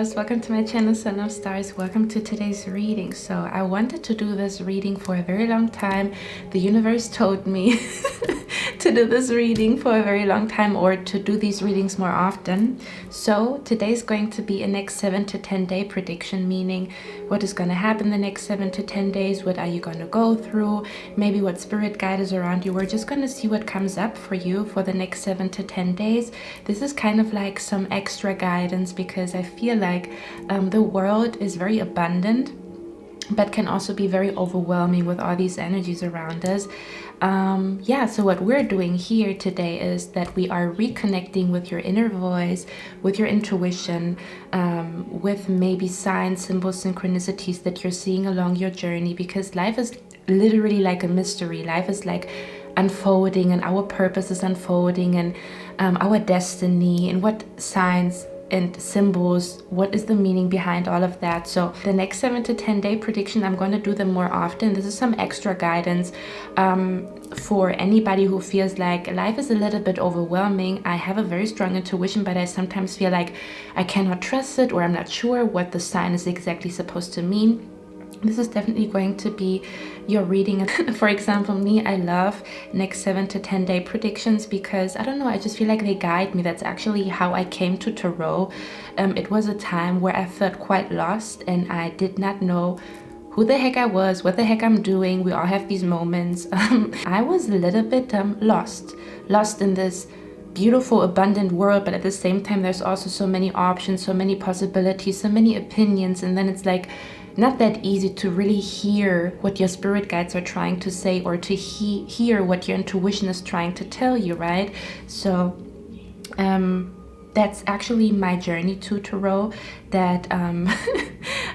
loves, welcome to my channel Son of Stars. Welcome to today's reading. So I wanted to do this reading for a very long time. The universe told me to do this reading for a very long time, or to do these readings more often. So today's going to be a next 7 to 10 day prediction, meaning what is going to happen the next 7 to 10 days, what are you going to go through, maybe what spirit guide is around you. We're just going to see what comes up for you for the next 7 to 10 days. This is kind of like some extra guidance because I feel like the world is very abundant, but can also be very overwhelming with all these energies around us. So what we're doing here today is that we are reconnecting with your inner voice, with your intuition, with maybe signs, symbols, synchronicities that you're seeing along your journey, because life is literally like a mystery. Life is like unfolding, and our purpose is unfolding, and our destiny, and what signs and symbols, what is the meaning behind all of that. So the next 7 to 10 day prediction, I'm going to do them more often. This is some extra guidance for anybody who feels like life is a little bit overwhelming. I have a very strong intuition, but I sometimes feel like I cannot trust it, or I'm not sure what the sign is exactly supposed to mean. This is definitely going to be your reading. For example, me, I love next 7 to 10 day predictions because, I don't know, I just feel like they guide me. That's actually how I came to tarot. It was a time where I felt quite lost and I did not know who the heck I was, what the heck I'm doing. We all have these moments. I was a little bit lost in this beautiful, abundant world, but at the same time, there's also so many options, so many possibilities, so many opinions, and then it's like not that easy to really hear what your spirit guides are trying to say, or to hear what your intuition is trying to tell you, right? So that's actually my journey to tarot. That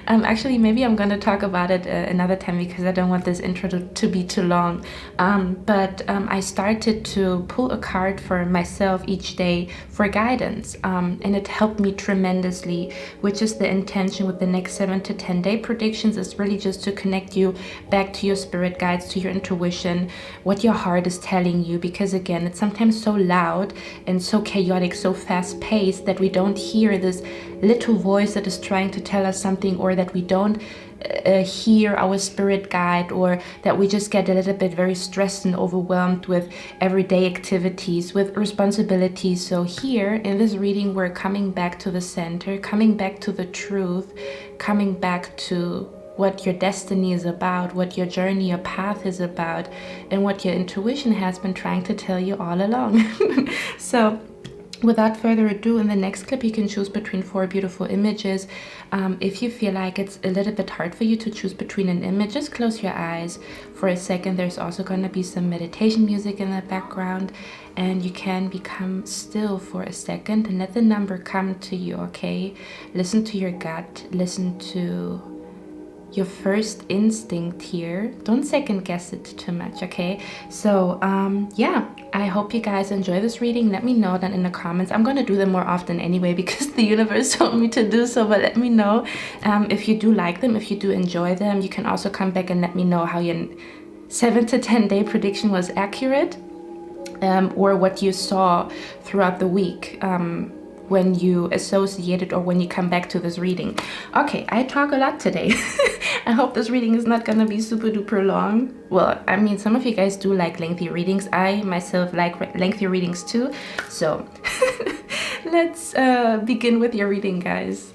actually, maybe I'm going to talk about it another time because I don't want this intro to be too long. But I started to pull a card for myself each day for guidance, and it helped me tremendously, which is the intention with the next 7 to 10 day predictions, is really just to connect you back to your spirit guides, to your intuition, what your heart is telling you, because again, it's sometimes so loud and so chaotic, so fast paced that we don't hear this little voice that is trying to tell us something, or that we don't hear our spirit guide, or that we just get a little bit very stressed and overwhelmed with everyday activities, with responsibilities. So here in this reading, we're coming back to the center, coming back to the truth, coming back to what your destiny is about, what your journey, your path is about, and what your intuition has been trying to tell you all along. So without further ado, in the next clip, you can choose between 4 beautiful images. If you feel like it's a little bit hard for you to choose between an image, just close your eyes for a second. There's also going to be some meditation music in the background, and you can become still for a second and let the number come to you, okay? Listen to your gut, listen to your first instinct here. Don't second guess it too much, okay? So I hope you guys enjoy this reading. Let me know then in the comments. I'm going to do them more often anyway because the universe told me to do so, but let me know if you do like them, if you do enjoy them. You can also come back and let me know how your 7 to 10 day prediction was accurate, or what you saw throughout the week when you associate it, or when you come back to this reading. Okay, I talk a lot today. I hope this reading is not gonna be super duper long. Well, I mean, some of you guys do like lengthy readings. I myself like lengthy readings too. So let's begin with your reading, guys.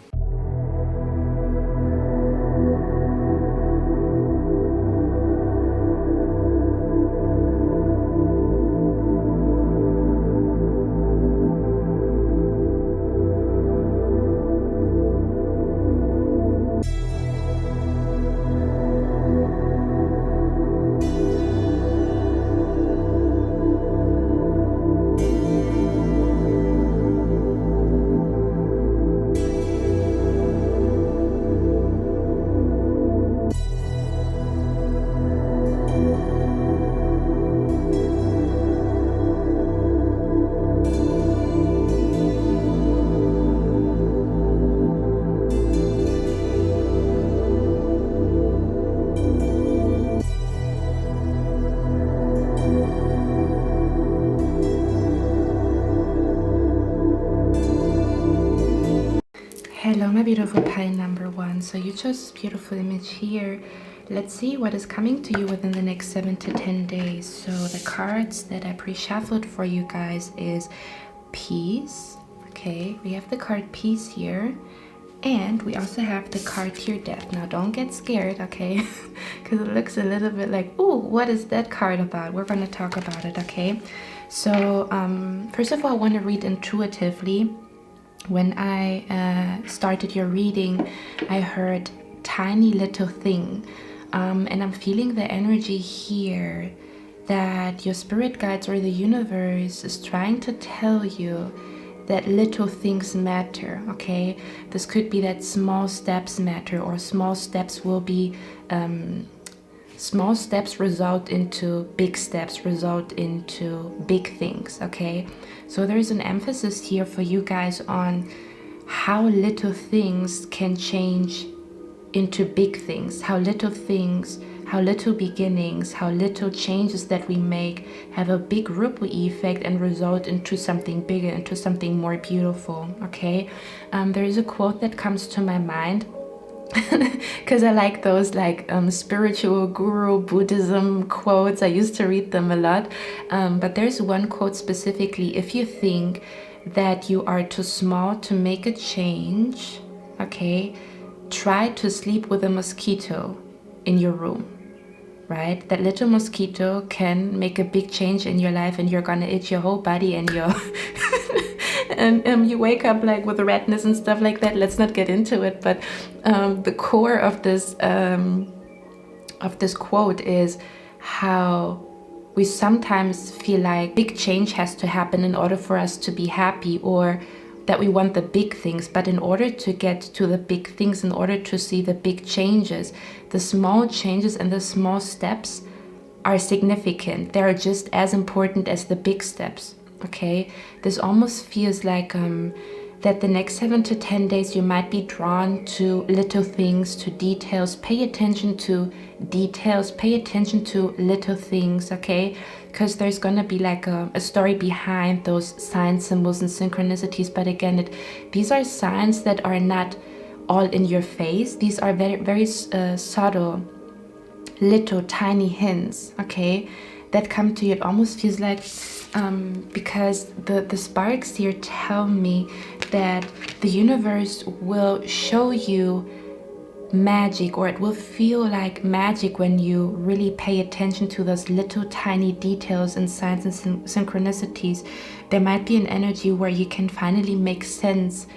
beautiful pile number 1. So you chose this beautiful image here. Let's see what is coming to you within the next 7 to 10 days. So the cards that I pre-shuffled for you guys is Peace. Okay, we have the card Peace here. And we also have the card here, Death. Now don't get scared, okay? Because it looks a little bit like, ooh, what is that card about? We're going to talk about it, okay? So first of all, I want to read intuitively. When I started your reading, I heard tiny little thing. And I'm feeling the energy here that your spirit guides or the universe is trying to tell you that little things matter, okay? This could be that small steps matter, or small steps will be, small steps result into big steps, result into big things, okay? So there's an emphasis here for you guys on how little things can change into big things, how little things, how little beginnings, how little changes that we make have a big ripple effect and result into something bigger, into something more beautiful, okay? There is a quote that comes to my mind because I like those spiritual guru Buddhism quotes. I used to read them a lot, but there's one quote specifically: if you think that you are too small to make a change, okay, try to sleep with a mosquito in your room. Right? That little mosquito can make a big change in your life, and you're gonna itch your whole body, and you're and you wake up like with redness and stuff like that. Let's not get into it, but the core of this quote is how we sometimes feel like big change has to happen in order for us to be happy, or that we want the big things. But in order to get to the big things, in order to see the big changes, the small changes and the small steps are significant. They are just as important as the big steps, okay? This almost feels like that the next 7 to 10 days you might be drawn to little things, to details. Pay attention to details, pay attention to little things, okay? Because there's gonna be like a story behind those signs, symbols, and synchronicities. But again, these are signs that are not all in your face. These are very, very subtle, little, tiny hints, okay, that come to you. It almost feels like, because the sparks here tell me that the universe will show you magic, or it will feel like magic when you really pay attention to those little tiny details and signs and synchronicities. There might be an energy where you can finally make sense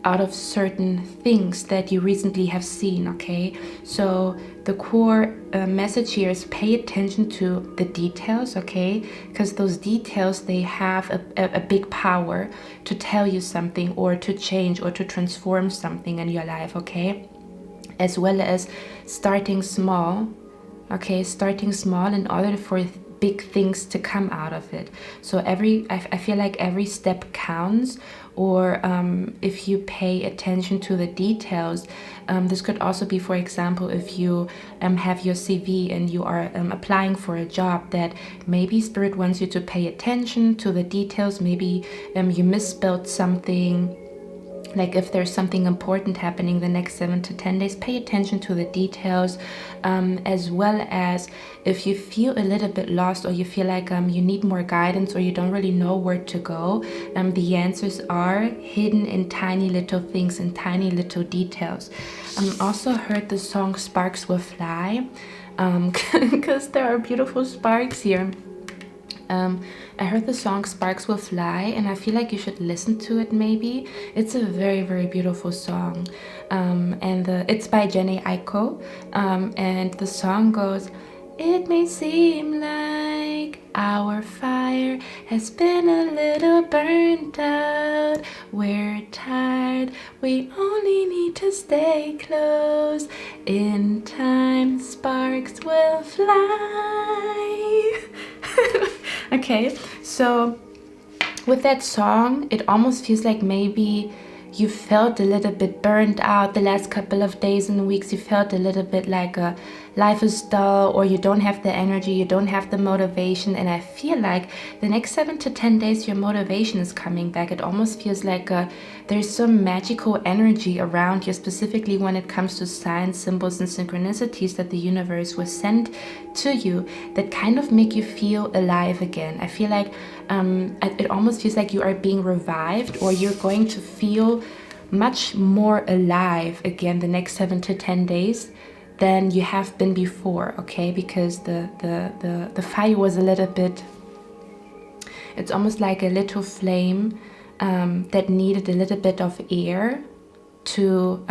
out of certain things that you recently have seen, okay? So the core message here is pay attention to the details, okay? Because those details, they have a big power to tell you something, or to change, or to transform something in your life, okay? As well as starting small, okay? Starting small in order for big things to come out of it. So I feel like every step counts, or if you pay attention to the details. This could also be, for example, if you have your CV and you are applying for a job, that maybe Spirit wants you to pay attention to the details. Maybe you misspelled something. Like if there's something important happening the next 7 to 10 days, pay attention to the details, as well as if you feel a little bit lost, or you feel like you need more guidance, or you don't really know where to go, the answers are hidden in tiny little things, in tiny little details. Also heard the song Sparks Will Fly, because there are beautiful sparks here. I heard the song Sparks Will Fly, and I feel like you should listen to it maybe. It's a very, very beautiful song. It's by 𝐸𝑛𝑗𝑜𝑦, and the song goes, "It may seem like our fire has been a little burnt out. We're tired, we only need to stay close. In time, sparks will fly." Okay, so with that song, it almost feels like maybe you felt a little bit burned out the last couple of days and weeks. You felt a little bit like life is dull, or you don't have the energy, you don't have the motivation. And I feel like the next 7 to 10 days your motivation is coming back. It almost feels like there's some magical energy around you, specifically when it comes to signs, symbols, and synchronicities that the universe will send to you that kind of make you feel alive again. I feel like it almost feels like you are being revived, or you're going to feel much more alive again the next 7 to 10 days than you have been before, okay? Because the fire was a little bit, it's almost like a little flame that needed a little bit of air to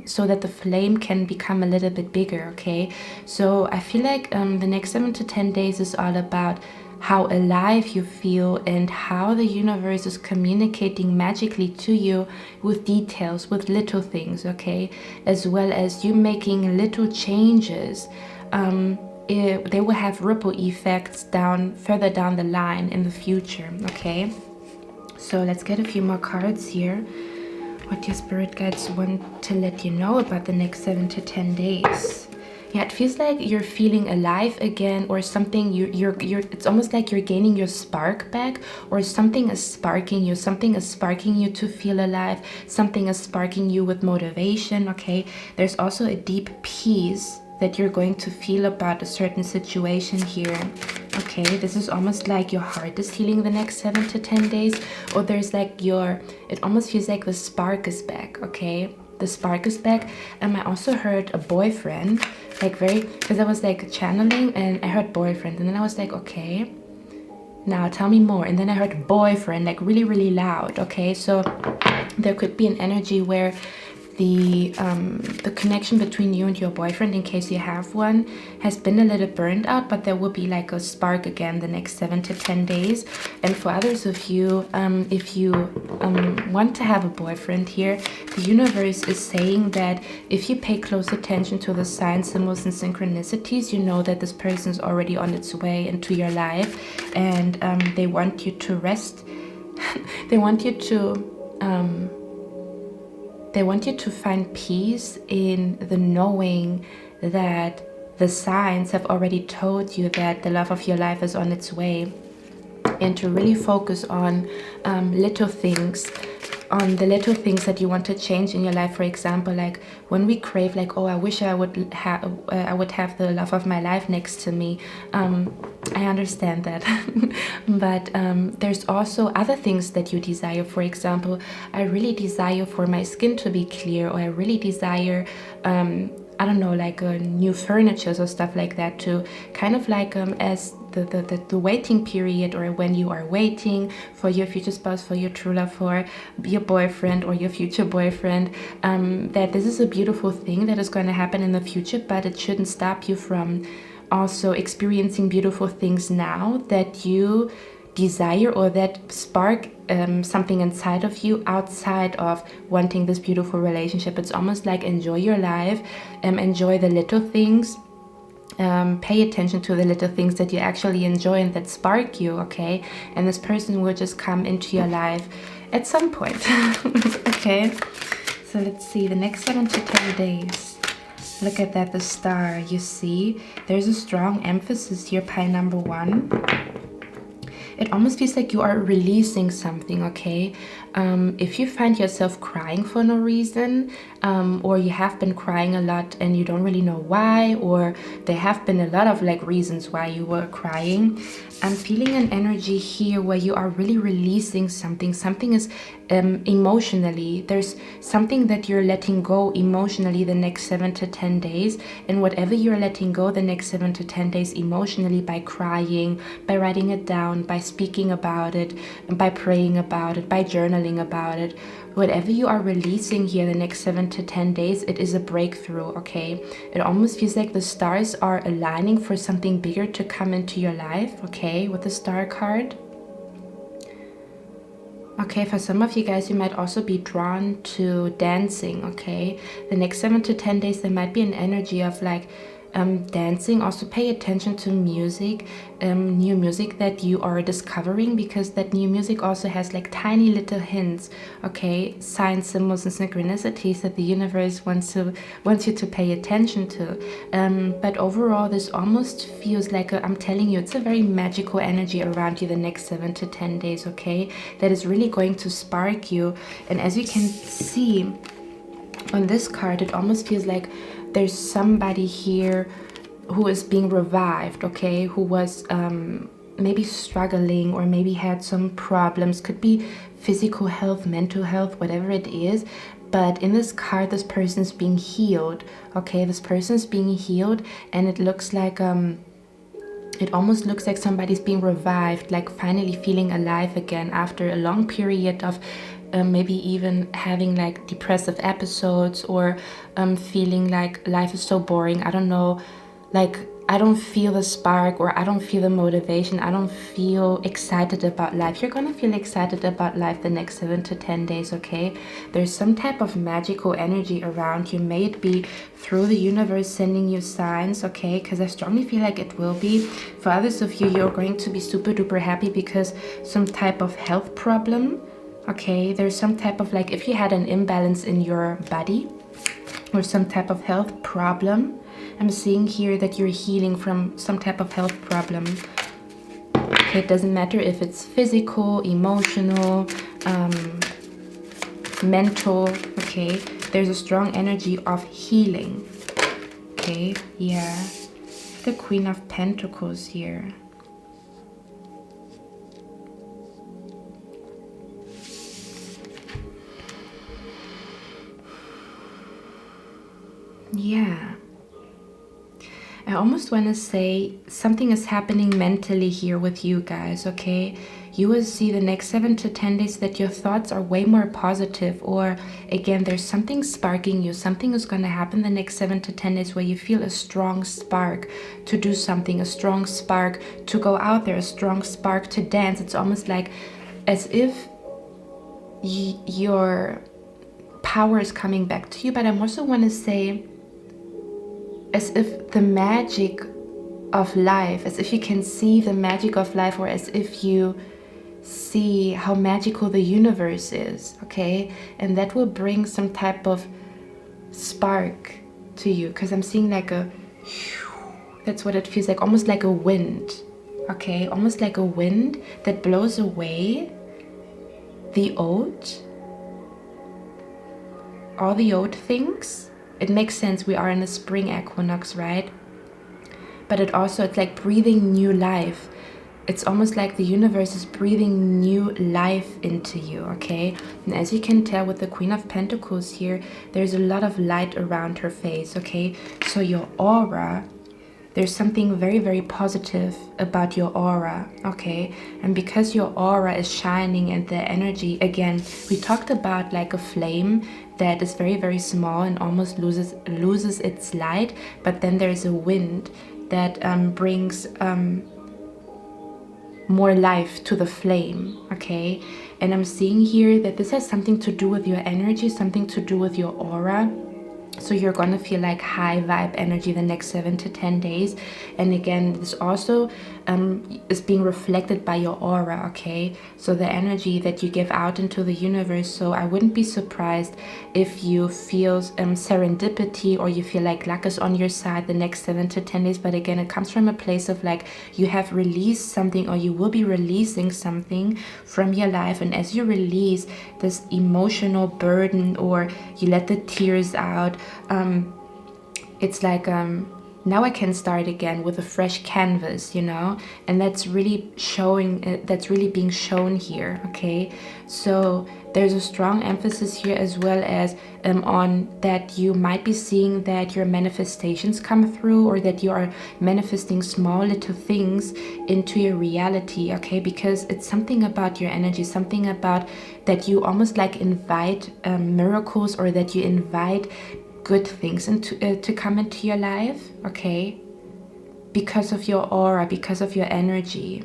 so that the flame can become a little bit bigger, okay? So I feel like the next 7 to 10 days is all about how alive you feel and how the universe is communicating magically to you with details, with little things, okay? As well as you making little changes. They will have ripple effects further down the line in the future, okay? So let's get a few more cards here. What your spirit guides want to let you know about the next 7 to 10 days. Yeah, it feels like you're feeling alive again, or something. It's almost like you're gaining your spark back, or something is sparking you. Something is sparking you to feel alive. Something is sparking you with motivation. Okay. There's also a deep peace that you're going to feel about a certain situation here. Okay, this is almost like your heart is healing the next 7 to 10 days, or there's like it almost feels like the spark is back. Okay. The spark is back. I also heard a boyfriend, like because I was like channeling and I heard boyfriend, and then I was like, okay, now tell me more. And then I heard boyfriend, like really, really loud. Okay, so there could be an energy where the connection between you and your boyfriend, in case you have one, has been a little burned out, but there will be like a spark again the next 7 to 10 days. And for others of you, if you want to have a boyfriend here, the universe is saying that if you pay close attention to the signs, symbols, and synchronicities, you know that this person is already on its way into your life, and they want you to rest. They want you to find peace in the knowing that the signs have already told you that the love of your life is on its way, and to really focus on little things, on the little things that you want to change in your life. For example, like when we crave, like, oh, I wish I would have the love of my life next to me. I understand that. But there's also other things that you desire. For example, I really desire for my skin to be clear, or I really desire I don't know, like new furniture or stuff like that, to kind of like as the waiting period, or when you are waiting for your future spouse, for your true love, for your boyfriend or your future boyfriend, that this is a beautiful thing that is going to happen in the future, but it shouldn't stop you from also experiencing beautiful things now that you desire, or that spark something inside of you outside of wanting this beautiful relationship. It's almost like enjoy your life, enjoy the little things, pay attention to the little things that you actually enjoy and that spark you, okay? And this person will just come into your life at some point. Okay, so let's see the next 7 to 10 days. Look at that, the star. You see there's a strong emphasis here, pile number 1. It almost feels like you are releasing something, okay? If you find yourself crying for no reason, or you have been crying a lot and you don't really know why, or there have been a lot of like reasons why you were crying, I'm feeling an energy here where you are really releasing something. Something is emotionally, there's something that you're letting go emotionally the next 7 to 10 days. And whatever you're letting go the next 7 to 10 days emotionally, by crying, by writing it down, by speaking about it, by praying about it, by journaling about it, whatever you are releasing here the next 7 to 10 days, it is a breakthrough, okay? It almost feels like the stars are aligning for something bigger to come into your life, okay, with the star card. Okay, for some of you guys, you might also be drawn to dancing, okay? The next 7 to 10 days, there might be an energy of like dancing. Also pay attention to music, new music that you are discovering, because that new music also has like tiny little hints, okay, signs, symbols, and synchronicities that the universe wants you to pay attention to. But overall, this almost feels like I'm telling you, it's a very magical energy around you the next 7 to 10 days, okay, that is really going to spark you. And as you can see on this card, it almost feels like there's somebody here who is being revived, okay, who was maybe struggling or maybe had some problems. Could be physical health, mental health, whatever it is. But in this card, this person's being healed, okay, this person's being healed, and it looks like it almost looks like somebody's being revived, like finally feeling alive again after a long period of maybe even having like depressive episodes, or feeling like life is so boring. I don't know, like I don't feel the spark, or I don't feel the motivation. I don't feel excited about life. You're gonna feel excited about life the next 7 to 10 days, okay? There's some type of magical energy around you. May it be through the universe sending you signs, okay? Because I strongly feel like it will be. For others of you, you're going to be super duper happy because some type of health problem, okay, there's some type of like, if you had an imbalance in your body or some type of health problem, I'm seeing here that you're healing from some type of health problem. Okay, it doesn't matter if it's physical, emotional, mental, okay, there's a strong energy of healing. Okay, yeah, the Queen of Pentacles here. Yeah, I almost want to say something is happening mentally here with you guys, okay? You will see the next 7 to 10 days that your thoughts are way more positive, or again, there's something sparking you. Something is going to happen the next 7 to 10 days where you feel a strong spark to do something, a strong spark to go out there, a strong spark to dance. It's almost like as if your power is coming back to you. But I also want to say, as if the magic of life, as if you can see the magic of life, or as if you see how magical the universe is, okay? And that will bring some type of spark to you, because I'm seeing like a, that's what it feels like, almost like a wind, okay? Almost like a wind that blows away the old, all the old things. It makes sense, we are in a spring equinox, right? But it's like breathing new life. It's almost like the universe is breathing new life into you, okay? And as you can tell with the Queen of Pentacles here, there's a lot of light around her face, okay? So your aura, there's something very, very positive about your aura, okay? And because your aura is shining and the energy, again, we talked about like a flame that is very, very small and almost loses its light, but then there's a wind that brings more life to the flame, okay? And I'm seeing here that this has something to do with your energy, something to do with your aura. So you're gonna feel like high vibe energy the next 7 to 10 days. And again, this also is being reflected by your aura, okay? So the energy that you give out into the universe. So I wouldn't be surprised if you feel serendipity, or you feel like luck is on your side the next 7 to 10 days. But again, it comes from a place of like you have released something, or you will be releasing something from your life. And as you release this emotional burden, or you let the tears out, it's like now I can start again with a fresh canvas, you know, and that's really showing, that's really being shown here, okay? So there's a strong emphasis here as well as on that you might be seeing that your manifestations come through, or that you are manifesting small little things into your reality, okay? Because it's something about your energy, something about that you almost like invite miracles, or that you invite good things to come into your life, okay? Because of your aura, because of your energy.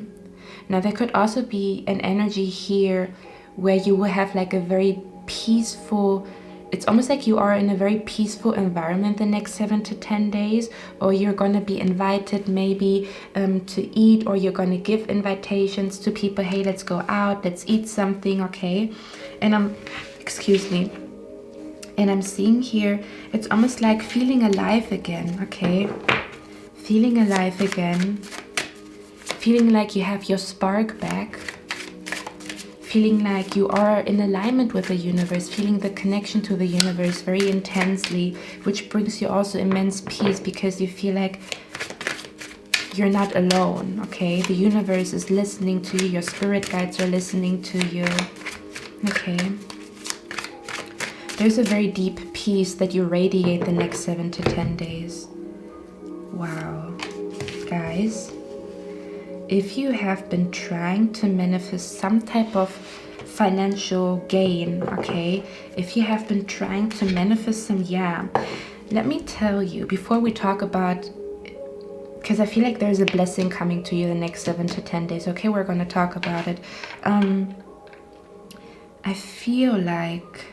Now there could also be an energy here where you will have like a very peaceful it's almost like you are in a very peaceful environment the next 7 to 10 days, or you're going to be invited maybe to eat, or you're going to give invitations to people. Hey, let's go out, let's eat something, okay? And excuse me. And I'm seeing here, it's almost like feeling alive again, okay? Feeling alive again. Feeling like you have your spark back. Feeling like you are in alignment with the universe, feeling the connection to the universe very intensely, which brings you also immense peace because you feel like you're not alone, okay? The universe is listening to you, your spirit guides are listening to you, okay? There's a very deep peace that you radiate the next 7 to 10 days. Wow. Guys, if you have been trying to manifest some type of financial gain, okay, if you have been trying to manifest some, let me tell you, before we talk about, because I feel like there's a blessing coming to you the next 7 to 10 days, okay, we're going to talk about it. I feel like,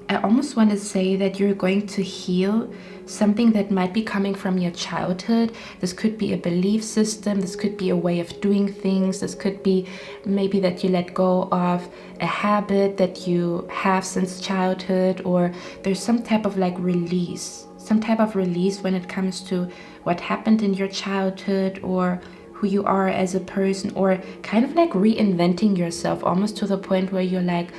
I almost want to say that you're going to heal something that might be coming from your childhood. This could be a belief system, this could be a way of doing things, this could be maybe that you let go of a habit that you have since childhood, or there's some type of like release, when it comes to what happened in your childhood, or who you are as a person, or kind of like reinventing yourself, almost to the point where you're like,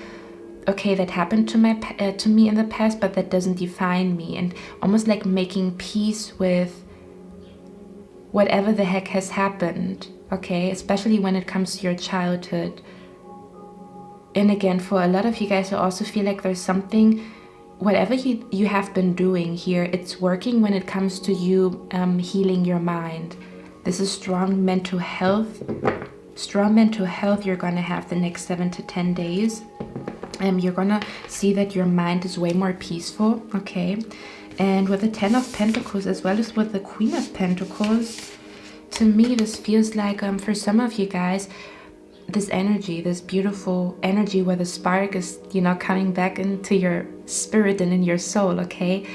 okay, that happened to me in the past, but that doesn't define me, and almost like making peace with whatever the heck has happened, okay, especially when it comes to your childhood. And again, for a lot of you guys, I also feel like there's something, whatever you have been doing here, it's working when it comes to you healing your mind. This is strong mental health you're gonna have the next 7 to 10 days. You're gonna see that your mind is way more peaceful, okay? And with the 10 of Pentacles as well as with the Queen of Pentacles, to me this feels like for some of you guys, this energy, this beautiful energy where the spark is, coming back into your spirit and in your soul, okay?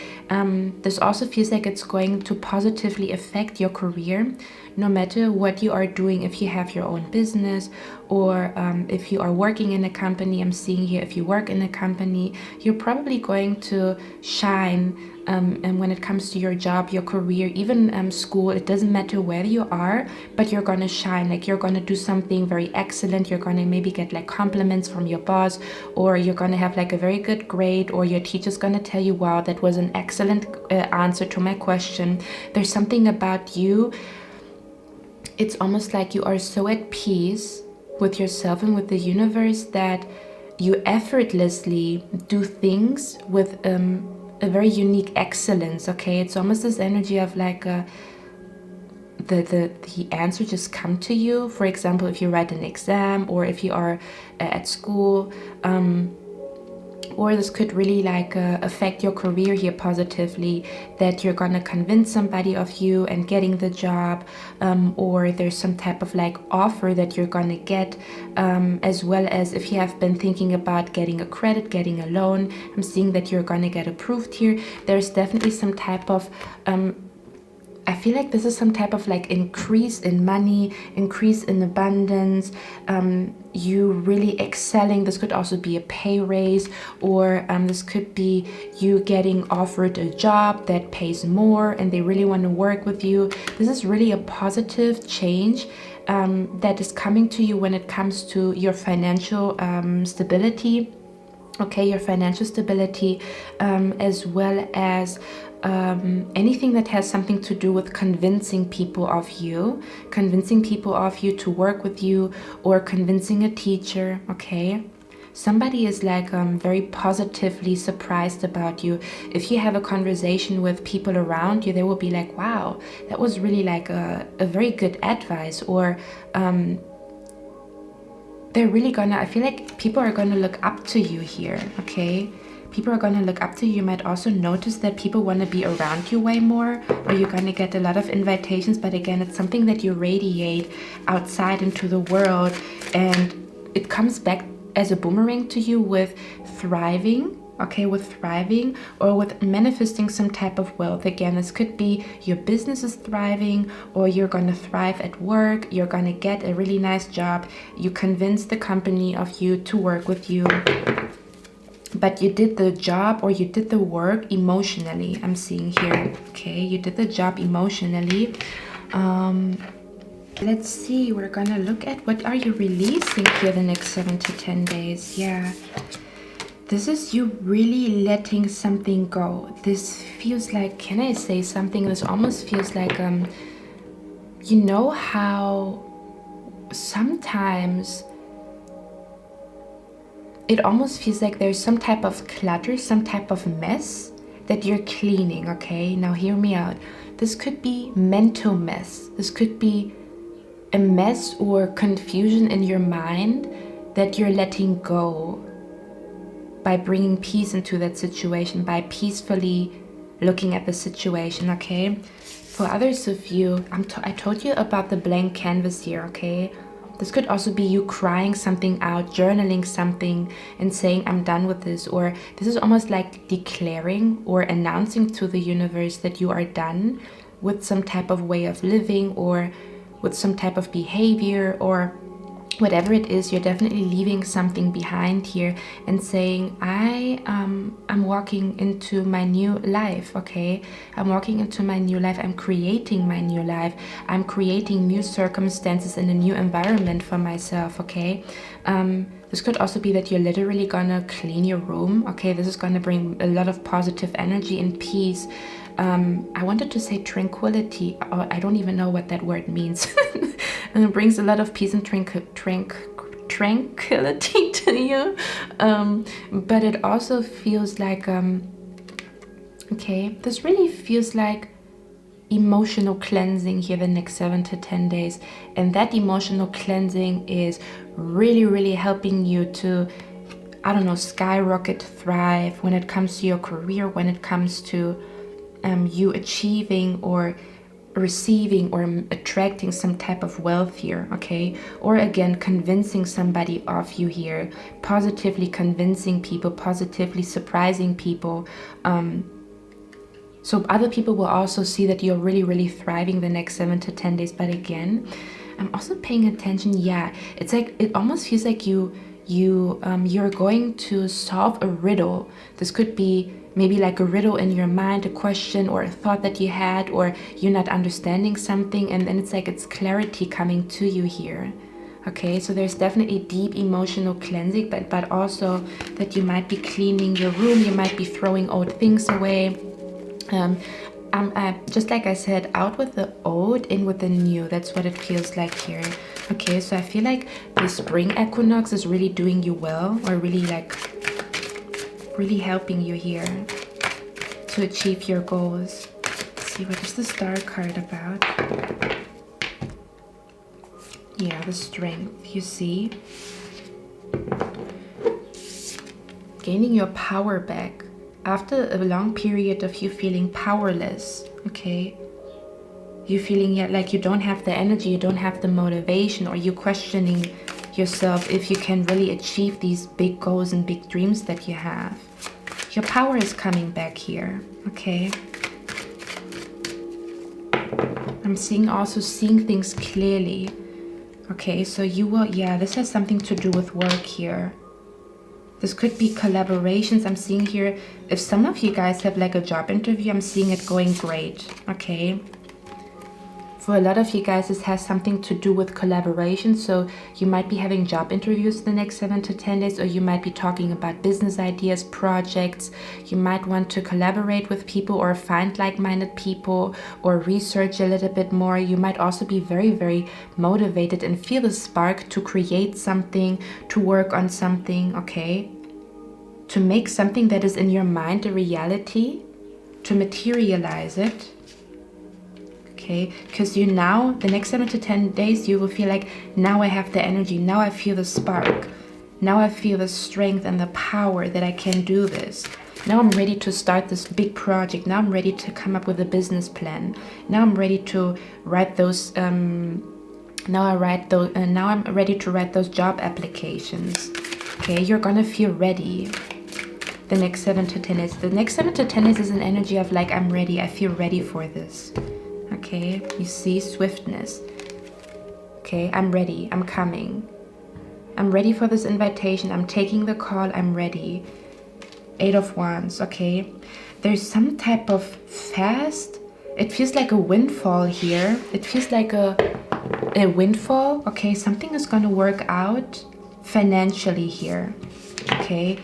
This also feels like it's going to positively affect your career, no matter what you are doing. If you have your own business, or if you are working in a company, I'm seeing here, if you work in a company, you're probably going to shine. And when it comes to your job, your career, even school, it doesn't matter where you are, but you're gonna shine. Like, you're gonna do something very excellent. You're gonna maybe get like compliments from your boss, or you're gonna have like a very good grade, or your teacher's gonna tell you, wow, that was an excellent answer to my question. There's something about you. It's almost like you are so at peace with yourself and with the universe that you effortlessly do things with a very unique excellence, okay? It's almost this energy of like the answer just come to you. For example, if you write an exam, or if you are at school, or this could really like affect your career here positively, that you're gonna convince somebody of you and getting the job, or there's some type of like offer that you're gonna get, as well as if you have been thinking about getting a credit, getting a loan, I'm seeing that you're gonna get approved here. There's definitely some type of I feel like this is some type of like increase in money, increase in abundance, you really excelling. This could also be a pay raise, or this could be you getting offered a job that pays more and they really want to work with you. This is really a positive change that is coming to you when it comes to your financial stability. Okay, your financial stability, as well as anything that has something to do with convincing people of you to work with you, or convincing a teacher, okay? Somebody is like very positively surprised about you. If you have a conversation with people around you, they will be like, wow, that was really like a very good advice, or they're really gonna, I feel like people are gonna look up to you here, okay? People are gonna look up to you. You might also notice that people wanna be around you way more, or you're gonna get a lot of invitations, but again, it's something that you radiate outside into the world, and it comes back as a boomerang to you with thriving, okay, with thriving or with manifesting some type of wealth. Again, this could be your business is thriving, or you're going to thrive at work, you're going to get a really nice job, you convince the company of you to work with you, but you did the job or you did the work emotionally. I'm seeing here, okay, you did the job emotionally. Let's see, we're gonna look at what are you releasing here the next 7 to 10 days. Yeah, this is you really letting something go. This feels like, can I say something? This almost feels like, you know how sometimes it almost feels like there's some type of clutter, some type of mess that you're cleaning, okay? Now hear me out. This could be mental mess. This could be a mess or confusion in your mind that you're letting go by bringing peace into that situation, by peacefully looking at the situation, okay? For others of you, I told you about the blank canvas here, okay? This could also be you crying something out, journaling something and saying, I'm done with this. Or this is almost like declaring or announcing to the universe that you are done with some type of way of living or with some type of behavior or whatever it is. You're definitely leaving something behind here and saying, I'm walking into my new life, okay? I'm walking into my new life. I'm creating my new life. I'm creating new circumstances in a new environment for myself, okay? This could also be that you're literally gonna clean your room, okay? This is gonna bring a lot of positive energy and peace. I wanted to say tranquility. I don't even know what that word means. And it brings a lot of peace and tranquility to you. But it also feels like, okay, this really feels like emotional cleansing here the next 7 to 10 days. And that emotional cleansing is really, really helping you to, I don't know, skyrocket thrive when it comes to your career, when it comes to you achieving or receiving or attracting some type of wealth here, okay? Or again, convincing somebody of you here, positively convincing people, positively surprising people. So other people will also see that you're really, really thriving the next 7 to 10 days. But again, I'm also paying attention. Yeah, it's like, it almost feels like you're going to solve a riddle. This could be maybe like a riddle in your mind, a question or a thought that you had, or you're not understanding something, and then it's like it's clarity coming to you here. Okay, so there's definitely deep emotional cleansing, but also that you might be cleaning your room, you might be throwing old things away. Just like I said, out with the old, in with the new. That's what it feels like here. Okay, so I feel like the spring equinox is really doing you well, or really helping you here to achieve your goals. Let's see, what is the star card about? Yeah, the strength, you see? Gaining your power back after a long period of you feeling powerless, okay? You feeling like you don't have the energy, you don't have the motivation, or you questioning yourself if you can really achieve these big goals and big dreams that you have. Your power is coming back here, okay? I'm also seeing things clearly. Okay, so you will, yeah, this has something to do with work here. This could be collaborations. I'm seeing here, if some of you guys have like a job interview, I'm seeing it going great, okay? For a lot of you guys, this has something to do with collaboration. So you might be having job interviews the next 7 to 10 days, or you might be talking about business ideas, projects. You might want to collaborate with people or find like-minded people or research a little bit more. You might also be very, very motivated and feel the spark to create something, to work on something, okay? To make something that is in your mind a reality, to materialize it. Okay, because you now, the next 7 to 10 days, you will feel like, now I have the energy, now I feel the spark, now I feel the strength and the power that I can do this. Now I'm ready to start this big project. Now I'm ready to come up with a business plan. Now I'm ready to write those, now I'm ready to write those job applications. Okay, you're gonna feel ready. the next 7 to 10 days. The next 7 to 10 days is an energy of like, I'm ready. I feel ready for this. Okay, you see swiftness. Okay, I'm ready. I'm coming. I'm ready for this invitation. I'm taking the call. I'm ready. 8 of Wands. Okay, there's some type of fast. It feels like a windfall here. It feels like a windfall. Okay, something is going to work out financially here. Okay,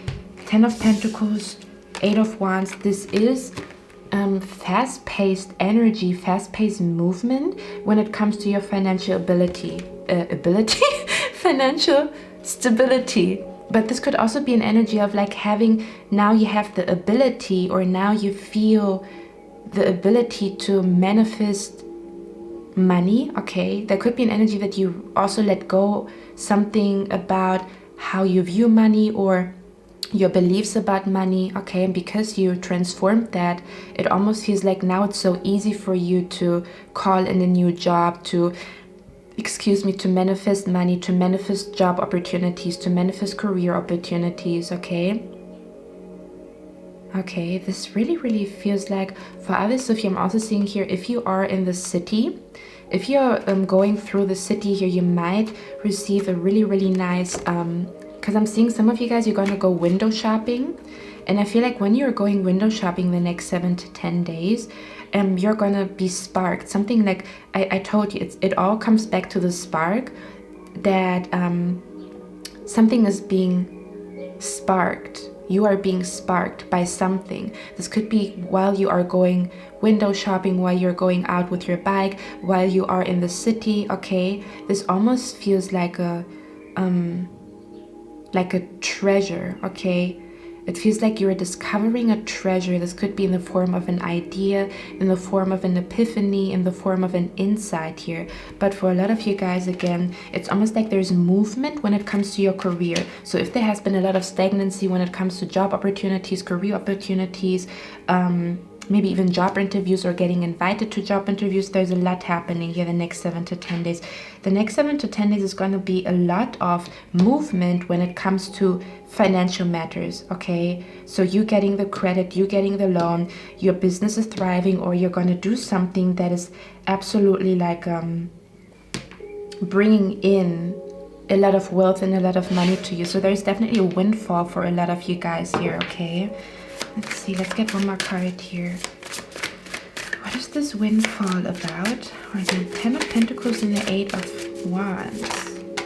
10 of Pentacles, 8 of Wands. This is fast-paced energy, fast-paced movement when it comes to your financial financial stability. But this could also be an energy of like having, now you have the ability, or now you feel the ability to manifest money. Okay, there could be an energy that you also let go something about how you view money or your beliefs about money. Okay, and because you transformed that, it almost feels like now it's so easy for you to call in a new job, to manifest money, to manifest job opportunities, to manifest career opportunities. Okay, this really feels like, for others of you, I'm also seeing here, if you are in the city, if you're going through the city here, you might receive a really nice, because I'm seeing some of you guys, you're going to go window shopping. And I feel like when you're going window shopping the next 7 to 10 days, you're going to be sparked. Something like, I told you, it all comes back to the spark, that something is being sparked. You are being sparked by something. This could be while you are going window shopping, while you're going out with your bike, while you are in the city. Okay, this almost feels like a treasure. Okay, it feels like you're discovering a treasure. This could be in the form of an idea, in the form of an epiphany, in the form of an insight here. But for a lot of you guys, again, it's almost like there's movement when it comes to your career. So if there has been a lot of stagnancy when it comes to job opportunities, career opportunities, maybe even job interviews or getting invited to job interviews, there's a lot happening here the next 7 to 10 days. The next 7 to 10 days is going to be a lot of movement when it comes to financial matters. Okay, so you getting the credit, you getting the loan, your business is thriving, or you're going to do something that is absolutely like bringing in a lot of wealth and a lot of money to you. So there's definitely a windfall for a lot of you guys here. Okay, let's see, let's get one more card here. What is this windfall about? Or the 10 of Pentacles and the 8 of Wands.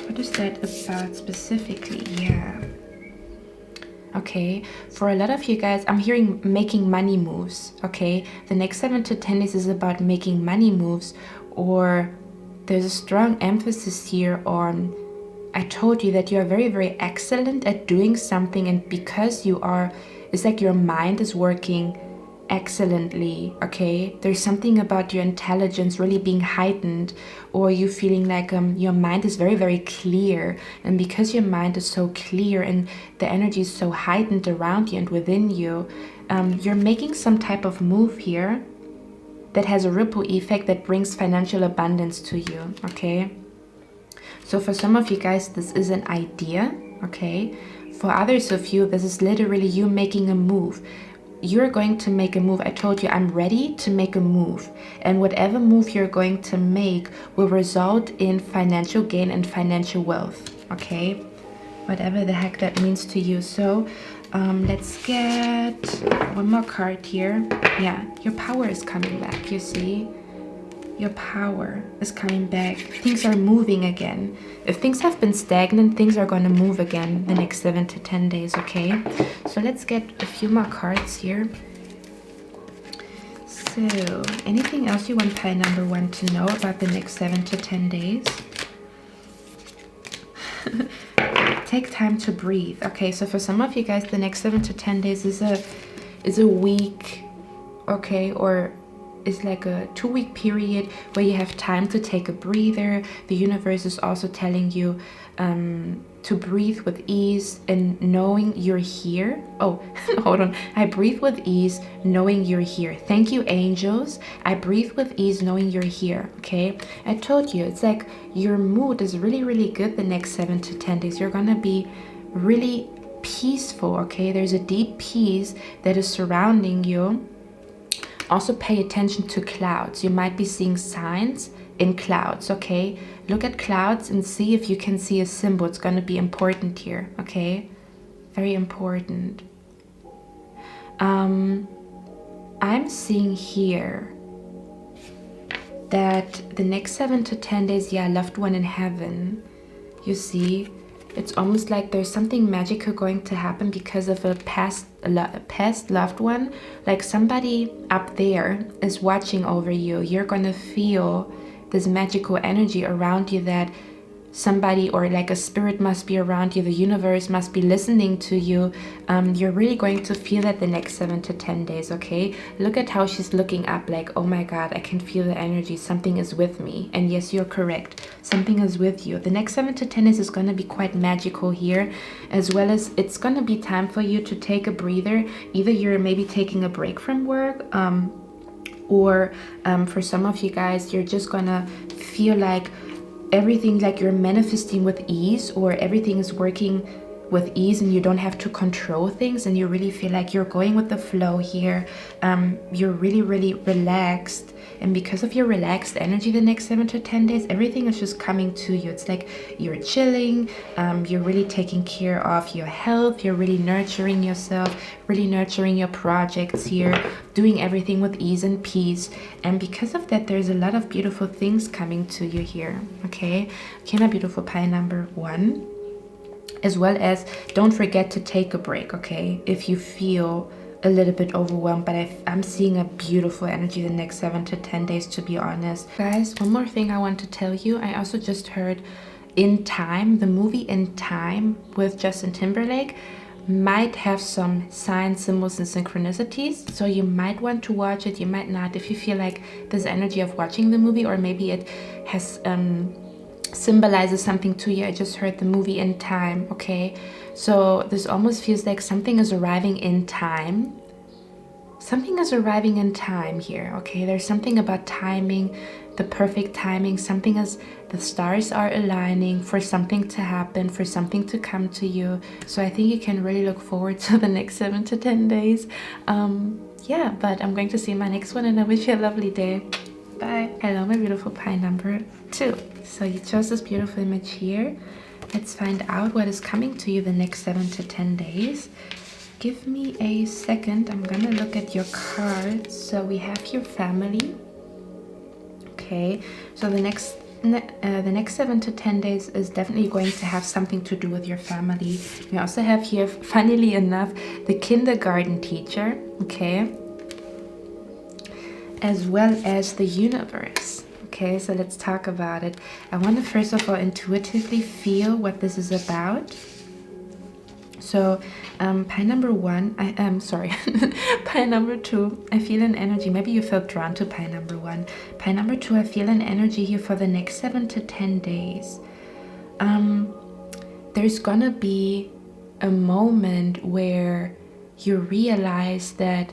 What is that about specifically? Yeah. Okay, for a lot of you guys, I'm hearing making money moves. Okay, the next 7 to 10 days is about making money moves, or there's a strong emphasis here on, I told you that you are very excellent at doing something, and because you are, it's like your mind is working excellently. Okay, there's something about your intelligence really being heightened, or you feeling like your mind is very clear, and because your mind is so clear and the energy is so heightened around you and within you, you're making some type of move here that has a ripple effect that brings financial abundance to you. Okay, so for some of you guys, this is an idea. Okay, for others of you, this is literally you making a move. You're going to make a move. I told you, I'm ready to make a move, and whatever move you're going to make will result in financial gain and financial wealth. Okay, whatever the heck that means to you. So let's get one more card here. Yeah, your power is coming back. You see, your power is coming back. Things are moving again. If things have been stagnant, things are going to move again the next 7 to 10 days. Okay, so let's get a few more cards here. So anything else you want pile number 1 to know about the next 7 to 10 days? Take time to breathe. Okay, so for some of you guys, the next 7 to 10 days is a week. Okay, or it's like a 2-week period where you have time to take a breather. The universe is also telling you to breathe with ease and knowing you're here. Oh, hold on. I breathe with ease knowing you're here. Thank you, angels. I breathe with ease knowing you're here. Okay, I told you, it's like your mood is really good the next 7 to 10 days. You're gonna be really peaceful, okay? There's a deep peace that is surrounding you. Also pay attention to clouds. You might be seeing signs in clouds, okay? Look at clouds and see if you can see a symbol. It's going to be important here, okay? Very important. I'm seeing here that the next 7 to 10 days, yeah, loved one in heaven, you see, it's almost like there's something magical going to happen because of a past loved one. Like somebody up there is watching over you. You're going to feel this magical energy around you, that somebody or like a spirit must be around you. The universe must be listening to you. You're really going to feel that the next 7 to 10 days, okay? Look at how she's looking up like, oh my God, I can feel the energy. Something is with me. And yes, you're correct. Something is with you. The next 7 to 10 days is going to be quite magical here, as well as it's going to be time for you to take a breather. Either you're maybe taking a break from work, or for some of you guys, you're just going to feel like everything, like you're manifesting with ease, or everything is working with ease and you don't have to control things, and you really feel like you're going with the flow here. You're really relaxed, and because of your relaxed energy the next 7 to 10 days, everything is just coming to you. It's like you're chilling, you're really taking care of your health, you're really nurturing yourself, really nurturing your projects here, doing everything with ease and peace. And because of that, there's a lot of beautiful things coming to you here, okay? Okay, my beautiful pie number 1. As well as, don't forget to take a break, okay? If you feel a little bit overwhelmed, but I'm seeing a beautiful energy the next 7 to 10 days, to be honest. Guys, one more thing I want to tell you. I also just heard In Time, the movie In Time with Justin Timberlake, might have some signs, symbols, and synchronicities. So you might want to watch it, you might not. If you feel like there's energy of watching the movie, or maybe it has symbolizes something to you. I just heard the movie In Time, okay? So this almost feels like something is arriving in time. Something is arriving in time here, okay? There's something about timing, the perfect timing. Something is, the stars are aligning for something to happen, for something to come to you. So I think you can really look forward to the next 7 to 10 days. Yeah, but I'm going to see my next one, and I wish you a lovely day. Bye. Hello, my beautiful pie number 2. So you chose this beautiful image here. Let's find out what is coming to you the next 7 to 10 days. Give me a second. I'm gonna look at your cards. So we have your family. Okay, so the next 7 to 10 days is definitely going to have something to do with your family. We also have here, funnily enough, the kindergarten teacher, okay, as well as the universe. Okay, so let's talk about it. I want to first of all intuitively feel what this is about. So pie number 1, pie number 2, I feel an energy. Maybe you felt drawn to pie number 1. Pie number 2, I feel an energy here for the next 7 to 10 days. There's gonna be a moment where you realize that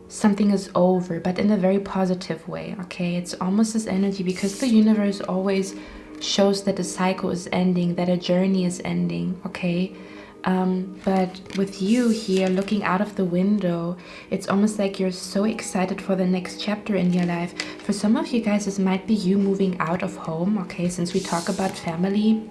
something is over, but in a very positive way, okay? It's almost this energy, because the universe always shows that a cycle is ending, that a journey is ending, okay? But with you here looking out of the window, it's almost like you're so excited for the next chapter in your life. For some of you guys, this might be you moving out of home, okay? Since we talk about family,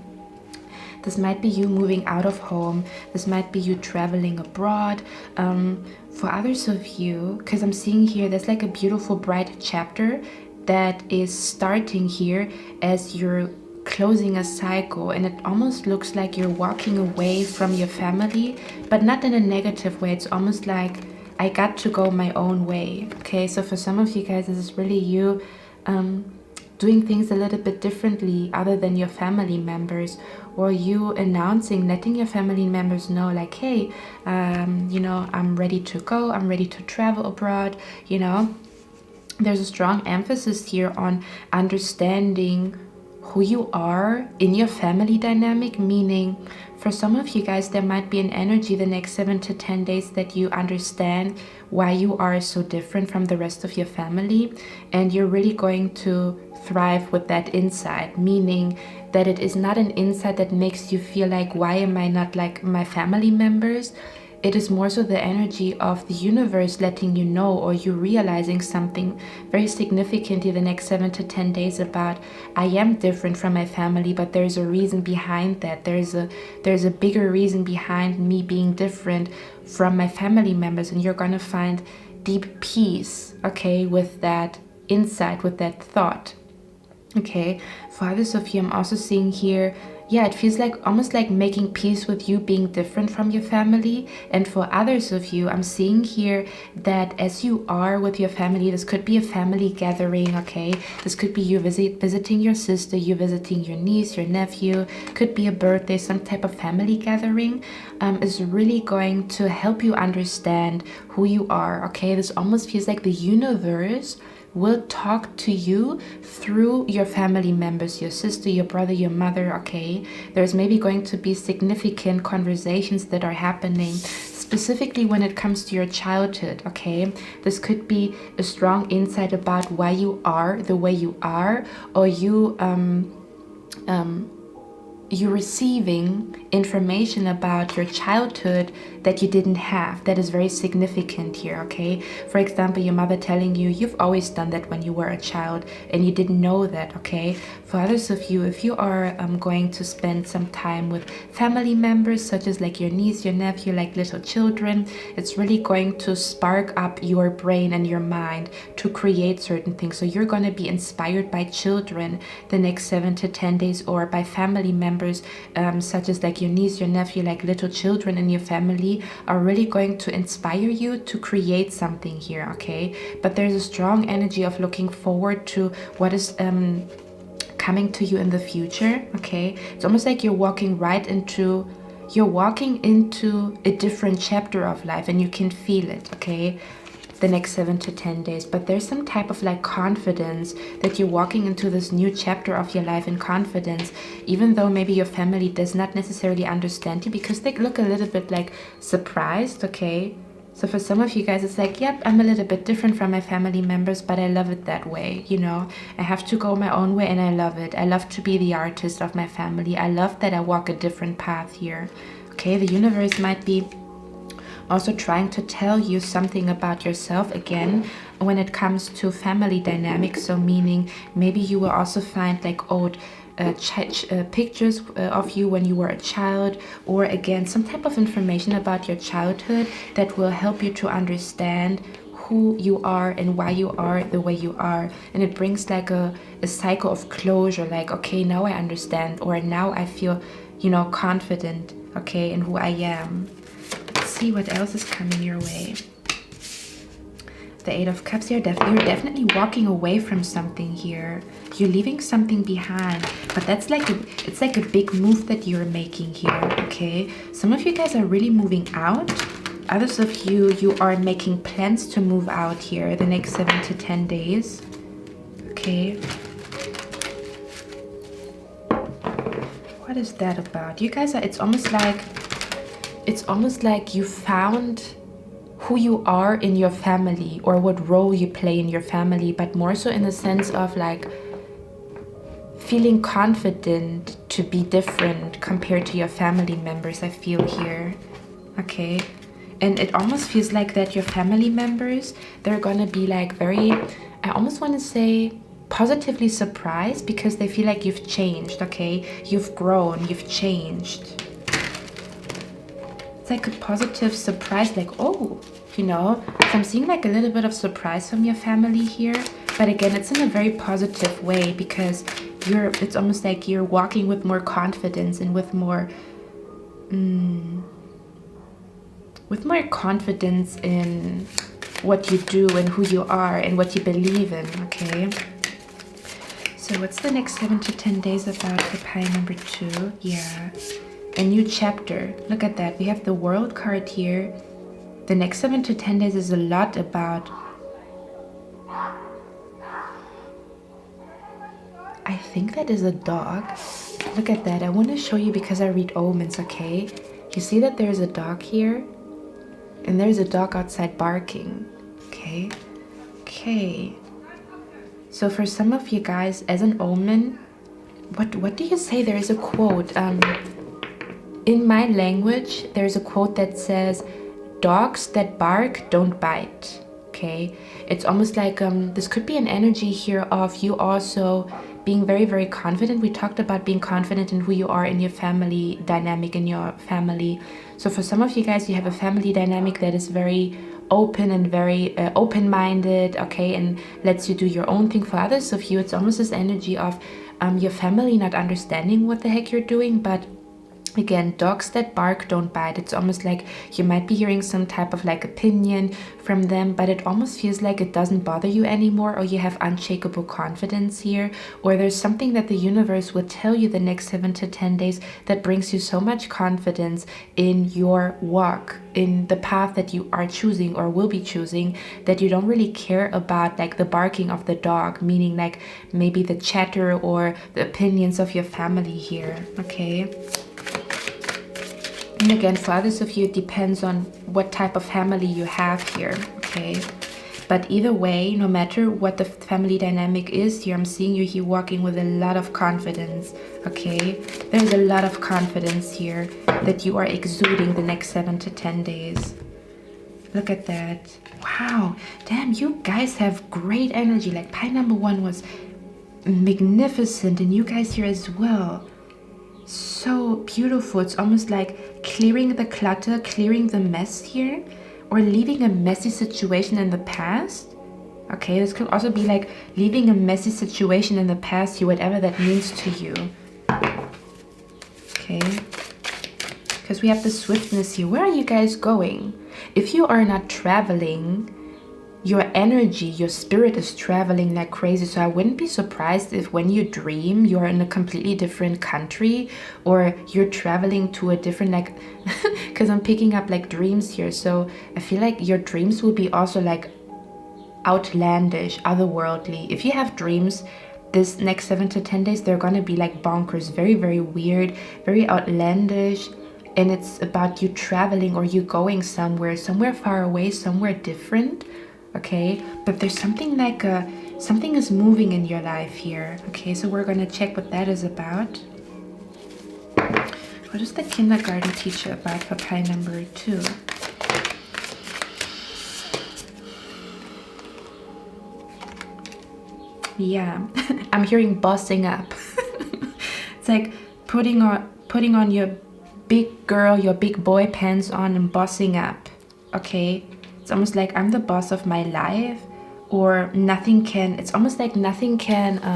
this might be you moving out of home. This might be you traveling abroad. For others of you, because I'm seeing here, there's like a beautiful bright chapter that is starting here as you're closing a cycle, and it almost looks like you're walking away from your family, but not in a negative way. It's almost like, I got to go my own way, okay? So for some of you guys, this is really you doing things a little bit differently other than your family members, or you announcing, letting your family members know like, hey, you know, I'm ready to go, I'm ready to travel abroad, you know. There's a strong emphasis here on understanding who you are in your family dynamic, meaning for some of you guys, there might be an energy the next 7 to 10 days that you understand why you are so different from the rest of your family, and you're really going to thrive with that insight, meaning that it is not an insight that makes you feel like, why am I not like my family members? It is more so the energy of the universe letting you know, or you realizing something very significant in the next 7 to 10 days about, I am different from my family, but there's a reason behind that. There's a bigger reason behind me being different from my family members, and you're going to find deep peace, okay, with that insight, with that thought. Okay, for others of you, I'm also seeing here, yeah, it feels like almost like making peace with you being different from your family. And for others of you, I'm seeing here that as you are with your family, this could be a family gathering, okay? This could be you visiting your sister, you visiting your niece, your nephew, could be a birthday, some type of family gathering, is really going to help you understand who you are, okay? This almost feels like the universe will talk to you through your family members, your sister, your brother, your mother, okay? There's maybe going to be significant conversations that are happening, specifically when it comes to your childhood, okay? This could be a strong insight about why you are the way you are, or you receiving information about your childhood that you didn't have. That is very significant here, okay? For example, your mother telling you, you've always done that when you were a child and you didn't know that, okay? For others of you, if you are going to spend some time with family members, such as like your niece, your nephew, like little children, it's really going to spark up your brain and your mind to create certain things. So you're going to be inspired by children the next 7 to 10 days, or by family members, such as like your niece, your nephew, like little children in your family are really going to inspire you to create something here, okay? But there's a strong energy of looking forward to what is coming to you in the future, okay? It's almost like you're walking into a different chapter of life, and you can feel it, okay? The next 7 to 10 days, but there's some type of like confidence that you're walking into this new chapter of your life in confidence, even though maybe your family does not necessarily understand you, because they look a little bit like surprised, okay? So for some of you guys, it's like, yep, I'm a little bit different from my family members, but I love it that way, you know? I have to go my own way, and I love it. I love to be the artist of my family. I love that I walk a different path here, okay? The universe might be also trying to tell you something about yourself again when it comes to family dynamics. So meaning maybe you will also find like old pictures of you when you were a child, or again some type of information about your childhood that will help you to understand who you are and why you are the way you are. And it brings like a cycle of closure, like, okay, now I understand, or now I feel, you know, confident, okay, in who I am. See what else is coming your way. The Eight of Cups. You're definitely walking away from something here. You're leaving something behind, but that's like it's like a big move that you're making here, okay? Some of you guys are really moving out. Others of you are making plans to move out here the next 7 to 10 days, okay? What is that about? You guys are, it's almost like you found who you are in your family, or what role you play in your family, but more so in the sense of like feeling confident to be different compared to your family members, I feel here, okay? And it almost feels like that your family members, they're gonna be like very, I almost want to say positively surprised, because they feel like you've changed, okay? You've grown, you've changed. Like a positive surprise, like, oh, you know. So I'm seeing like a little bit of surprise from your family here, but again, it's in a very positive way, because it's almost like you're walking with more confidence and with more confidence in what you do and who you are and what you believe in, okay? So what's the next 7 to 10 days about for pile number 2? Yeah, a new chapter. Look at that. We have the World card here. The next 7 to 10 days is a lot about I think that is a dog. Look at that. I want to show you because I read omens, okay? You see that there's a dog here? And there's a dog outside barking. Okay. Okay. So for some of you guys, as an omen, what do you say? There is a quote. In my language, there's a quote that says, "Dogs that bark don't bite." Okay. It's almost like this could be an energy here of you also being very, very confident. We talked about being confident in who you are in your family dynamic, in your family. So for some of you guys, you have a family dynamic that is very open and very open-minded, okay, and lets you do your own thing. For others of you, it's almost this energy of your family not understanding what the heck you're doing, but again, dogs that bark don't bite. It's almost like you might be hearing some type of like opinion from them, but it almost feels like it doesn't bother you anymore, or you have unshakable confidence here, or there's something that the universe will tell you the next 7 to 10 days that brings you so much confidence in your walk, in the path that you are choosing or will be choosing, that you don't really care about like the barking of the dog, meaning like maybe the chatter or the opinions of your family here, okay? And again, for others of you, it depends on what type of family you have here, okay? But either way, no matter what the family dynamic is here, I'm seeing you here walking with a lot of confidence, okay? There's a lot of confidence here that you are exuding the next 7 to 10 days. Look at that. Wow. Damn, you guys have great energy. Like pie number 1 was magnificent, and you guys here as well. So beautiful. It's almost like clearing the clutter, clearing the mess here, or leaving a messy situation in the past. Okay, this could also be like leaving a messy situation in the past here, whatever that means to you. Okay, because we have the swiftness here. Where are you guys going? If you are not traveling, your energy, your spirit is traveling like crazy. So I wouldn't be surprised if when you dream, you're in a completely different country, or you're traveling to a different, like, because I'm picking up like dreams here. So I feel like your dreams will be also like outlandish, otherworldly. If you have dreams this next 7 to 10 days, they're going to be like bonkers, very, very weird, very outlandish. And it's about you traveling, or you going somewhere far away, somewhere different. Okay, but there's something like something is moving in your life here. Okay, so we're gonna check what that is about. What does the kindergarten teacher about for pie number 2? Yeah, I'm hearing bossing up. It's like putting on your big girl, your big boy pants on and bossing up. Okay. It's almost like I'm the boss of my life, or nothing can, it's almost like nothing can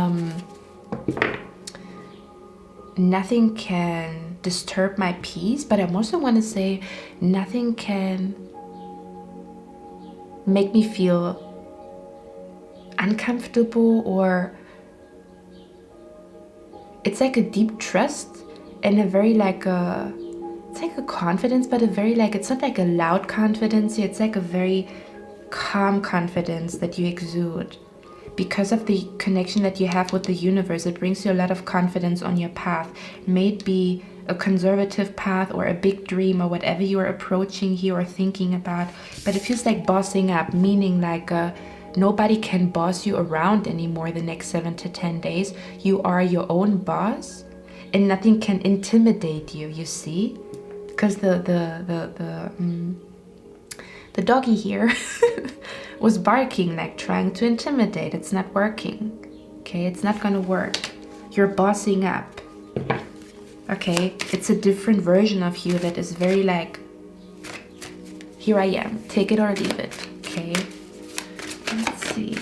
disturb my peace, but I also want to say nothing can make me feel uncomfortable, or it's like a deep trust and a very like a, it's like a confidence, but a very like, it's not like a loud confidence. It's like a very calm confidence that you exude. Because of the connection that you have with the universe, it brings you a lot of confidence on your path. May it be a conservative path or a big dream or whatever you are approaching here or thinking about. But it feels like bossing up, meaning like nobody can boss you around anymore the next 7 to 10 days. You are your own boss, and nothing can intimidate you, you see? Because the doggy here was barking, like trying to intimidate. It's not working. Okay, it's not gonna work. You're bossing up. Okay, it's a different version of you that is very like, here I am, take it or leave it. Okay, let's see.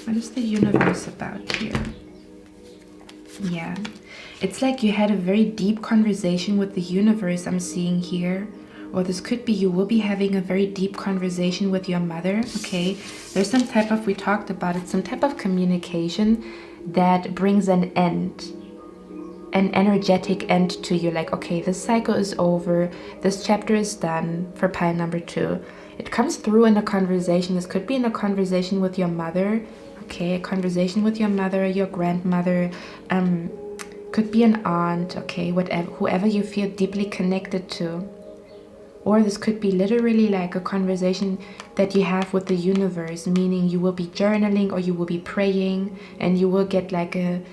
What is the universe about here? Yeah. It's like you had a very deep conversation with the universe, I'm seeing here. Or this could be you will be having a very deep conversation with your mother, okay? There's some type of, we talked about it, some type of communication that brings an end, an energetic end to you. Like, okay, this cycle is over, this chapter is done for pile number 2. It comes through in a conversation. This could be in a conversation with your mother, okay? A conversation with your mother, your grandmother, could be an aunt, okay? Whatever, whoever you feel deeply connected to. Or this could be literally like a conversation that you have with the universe, meaning you will be journaling or you will be praying and you will get like a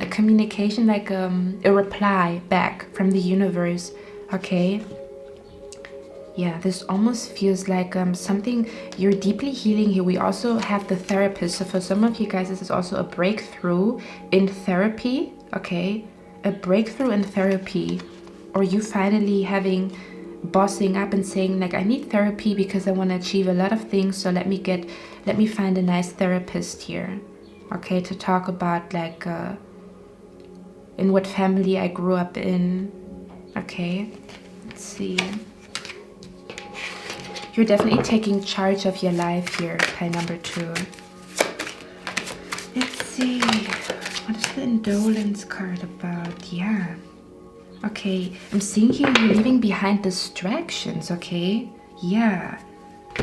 communication, like a reply back from the universe, okay? Yeah, this almost feels like something you're deeply healing here. We also have the therapist. So for some of you guys, this is also a breakthrough in therapy, okay? A breakthrough in therapy, or you finally bossing up and saying like, I need therapy because I want to achieve a lot of things, so let me find a nice therapist here, okay, to talk about like in what family I grew up in, okay? Let's see. You're definitely taking charge of your life here, pile number 2. Let's see, what is the indolence card about? Yeah. Okay, I'm seeing here you're leaving behind distractions, okay? Yeah,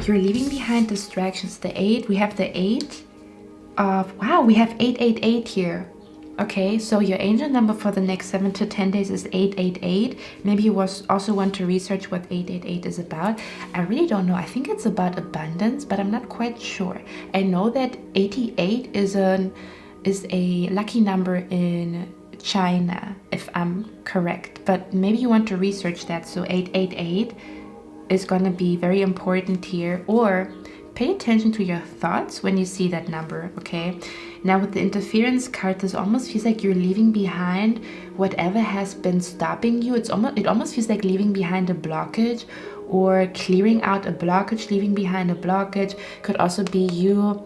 you're leaving behind distractions. The 8, we have the 8 of, wow, we have 888 here. Okay, so your angel number for the next 7 to 10 days is 888. Maybe you also want to research what 888 is about. I really don't know. I think it's about abundance, but I'm not quite sure. I know that 88 is a lucky number in China, if I'm correct, but maybe you want to research that. So 888 is going to be very important here, or pay attention to your thoughts when you see that number, okay? Now with the interference card, this almost feels like you're leaving behind whatever has been stopping you. It almost feels like leaving behind a blockage, or clearing out a blockage. Leaving behind a blockage could also be you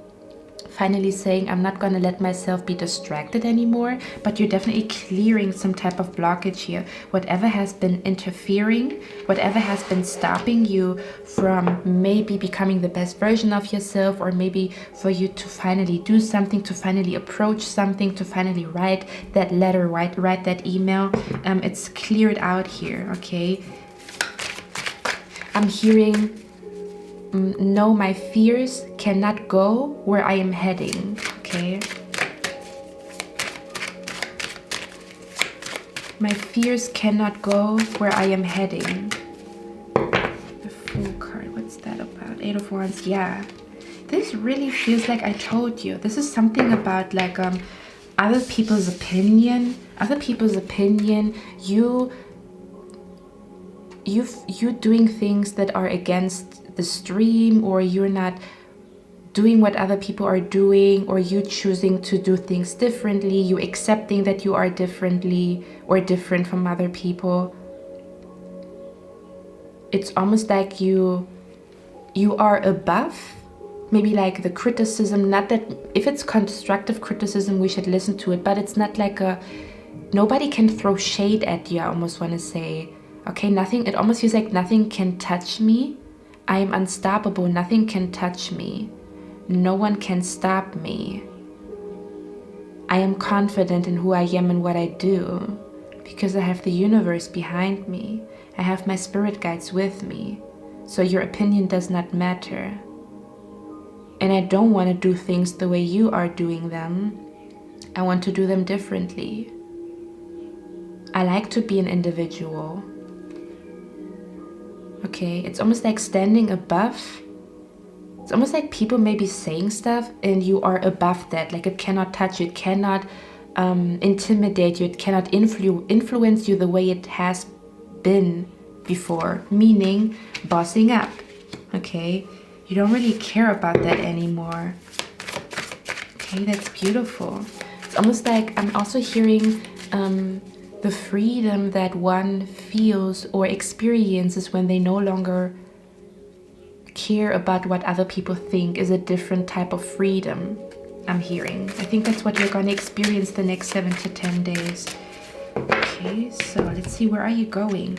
finally saying, I'm not going to let myself be distracted anymore, but you're definitely clearing some type of blockage here. Whatever has been interfering, whatever has been stopping you from maybe becoming the best version of yourself, or maybe for you to finally do something, to finally approach something, to finally write that letter, write that email, it's cleared out here, okay? I'm hearing, no, my fears cannot go where I am heading, okay? My fears cannot go where I am heading. The Fool card, what's that about? 8 of Wands, yeah. This really feels like I told you. This is something about like other people's opinion. You doing things that are against the stream, or you're not doing what other people are doing, or you choosing to do things differently, you accepting that you are differently or different from other people. It's almost like you are above maybe like the criticism. Not that if it's constructive criticism we should listen to it, but it's not like nobody can throw shade at you, I almost want to say, okay? Nothing, it almost feels like nothing can touch me. I am unstoppable. Nothing can touch me. No one can stop me. I am confident in who I am and what I do, because I have the universe behind me. I have my spirit guides with me. So your opinion does not matter. And I don't want to do things the way you are doing them. I want to do them differently. I like to be an individual. Okay, it's almost like standing above. It's almost like people may be saying stuff and you are above that. Like it cannot touch you, it cannot intimidate you, it cannot influence you the way it has been before. Meaning bossing up, okay? You don't really care about that anymore. Okay, that's beautiful. It's almost like I'm also hearing the freedom that one feels or experiences when they no longer care about what other people think is a different type of freedom, I'm hearing. I think that's what you're going to experience the next 7 to 10 days. Okay, so let's see, where are you going?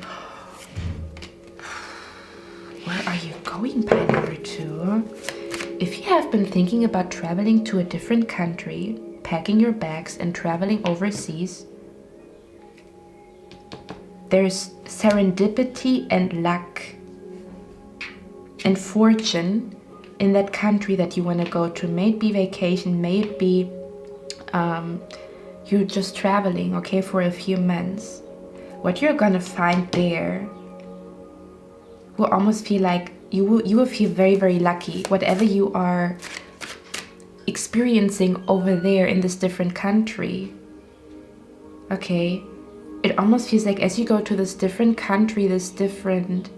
Where are you going, pile number 2? If you have been thinking about traveling to a different country, packing your bags and traveling overseas, there's serendipity and luck and fortune in that country that you want to go to. May it be vacation, may it be you're just traveling, okay, for a few months. What you're gonna find there will almost feel like you will feel very, very lucky. Whatever you are experiencing over there in this different country, okay, it almost feels like as you go to this different country, this different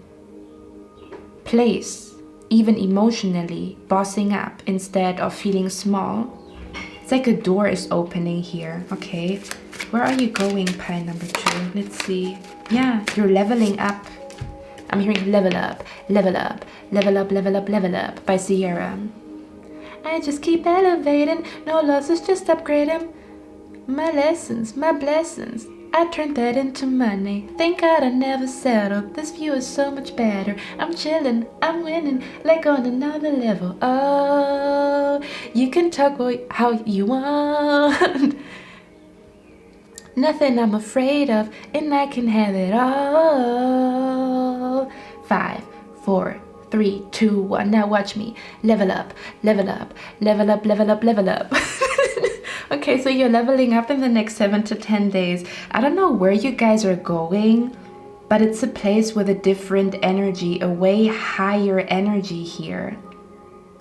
place, even emotionally, bossing up instead of feeling small. It's like a door is opening here, okay? Where are you going, pile number 2? Let's see. Yeah, you're leveling up. I'm hearing level up, level up, level up, level up, level up by Sierra. I just keep elevating, no losses, just upgrading. My lessons, my blessings, I turned that into money. Thank God I never settled, this view is so much better. I'm chilling, I'm winning, like on another level. Oh, you can talk how you want. Nothing I'm afraid of, and I can have it all. 5, 4, 3, 2, 1. Now watch me. Level up, level up, level up, level up, level up. Okay, so you're leveling up in the next 7 to 10 days. I don't know where you guys are going, but it's a place with a different energy, a way higher energy here.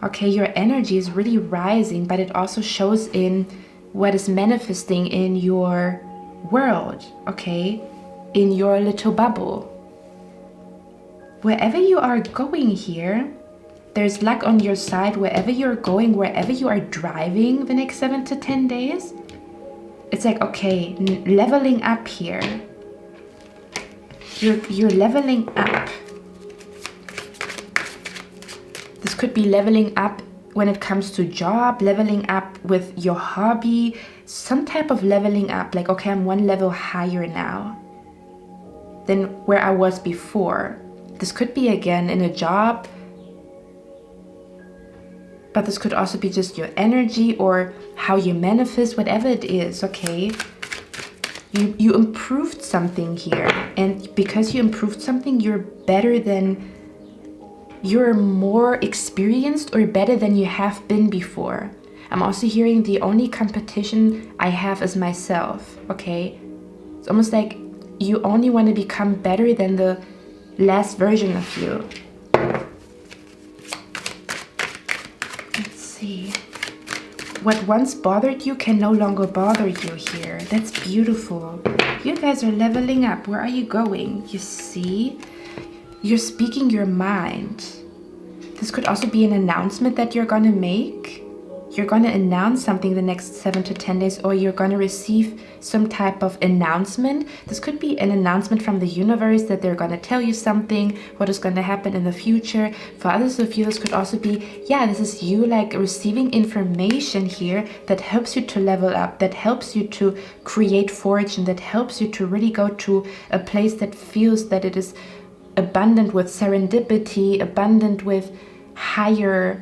Okay, your energy is really rising, but it also shows in what is manifesting in your world, okay, in your little bubble. Wherever you are going here, there's luck on your side. Wherever you're going, wherever you are driving the next 7 to 10 days, it's like, okay, leveling up here. You're leveling up. This could be leveling up when it comes to job, leveling up with your hobby, some type of leveling up, like, okay, I'm one level higher now than where I was before. This could be again in a job, but this could also be just your energy or how you manifest, whatever it is, okay? You improved something here, and because you improved something, you're more experienced or better than you have been before. I'm also hearing the only competition I have is myself, okay? It's almost like you only want to become better than the last version of you. Let's see. What once bothered you can no longer bother you here. That's beautiful. You guys are leveling up. Where are you going? You see? You're speaking your mind. This could also be an announcement that you're gonna make. You're gonna announce something the next 7 to 10 days, or you're gonna receive some type of announcement. This could be an announcement from the universe that they're gonna tell you something, what is gonna happen in the future. For others of you, this could also be, yeah, this is you like receiving information here that helps you to level up, that helps you to create fortune, that helps you to really go to a place that feels that it is abundant with serendipity, abundant with higher,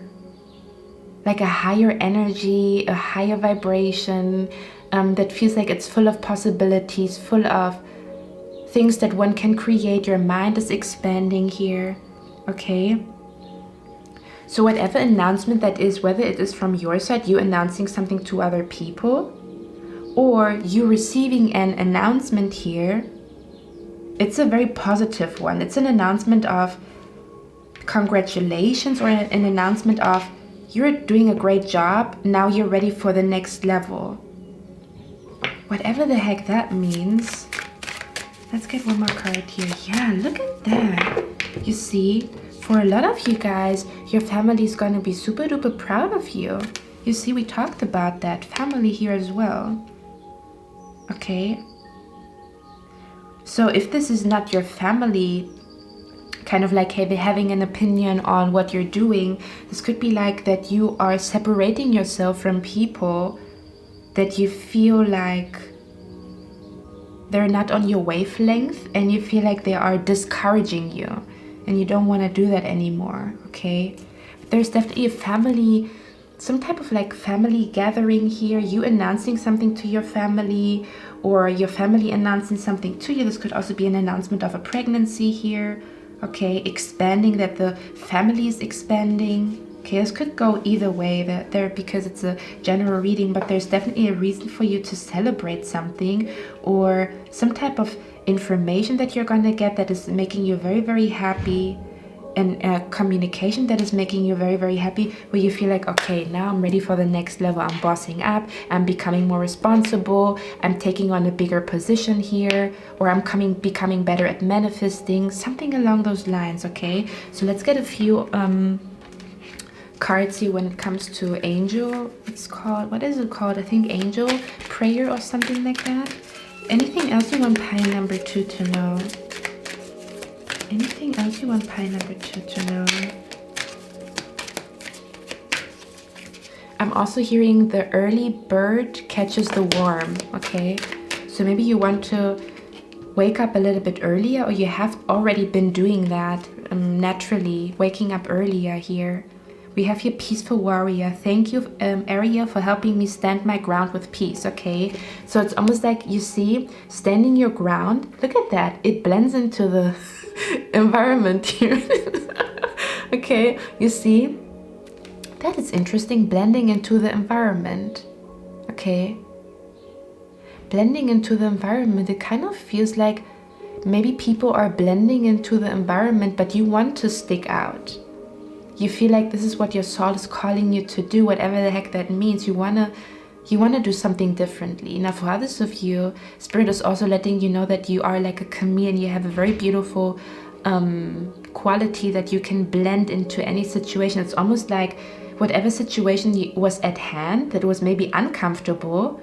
like a higher energy, a higher vibration, that feels like it's full of possibilities, full of things that one can create. Your mind is expanding here, okay? So whatever announcement that is, whether it is from your side, you announcing something to other people, or you receiving an announcement here, it's a very positive one. It's an announcement of congratulations, or an announcement of you're doing a great job, now you're ready for the next level. Whatever the heck that means. Let's get one more card here. Yeah, look at that. You see, for a lot of you guys, your family is going to be super duper proud of you. You see, we talked about that family here as well. Okay. So if this is not your family, kind of like having an opinion on what you're doing, this could be like that you are separating yourself from people that you feel like they're not on your wavelength, and you feel like they are discouraging you, and you don't want to do that anymore, okay? But there's definitely a family, some type of like family gathering here, you announcing something to your family, or your family announcing something to you. This could also be an announcement of a pregnancy here, okay? Expanding, that the family is expanding. Okay, this could go either way there because it's a general reading, but there's definitely a reason for you to celebrate something or some type of information that you're going to get that is making you very, very happy, and communication that is making you very, very happy, where you feel like, okay, now I'm ready for the next level. I'm bossing up, I'm becoming more responsible, I'm taking on a bigger position here, or I'm becoming better at manifesting, something along those lines. Okay, so let's get a few cards here when it comes to angel. It's called, what is it called? I think angel prayer or something like that. Anything else you want pile number 2 to know? Anything else you want pile number 2 to know? I'm also hearing the early bird catches the worm. Okay, so maybe you want to wake up a little bit earlier, or you have already been doing that naturally, waking up earlier here. We have here peaceful warrior. Thank you, Ariel, for helping me stand my ground with peace. Okay, so it's almost like, you see, standing your ground. Look at that, it blends into the environment here. Okay, you see, that is interesting, blending into the environment. Okay, blending into the environment. It kind of feels like maybe people are blending into the environment, but you want to stick out. You feel like this is what your soul is calling you to do, whatever the heck that means. You wanna do something differently. Now, for others of you, Spirit is also letting you know that you are like a chameleon. You have a very beautiful quality that you can blend into any situation. It's almost like whatever situation was at hand that was maybe uncomfortable,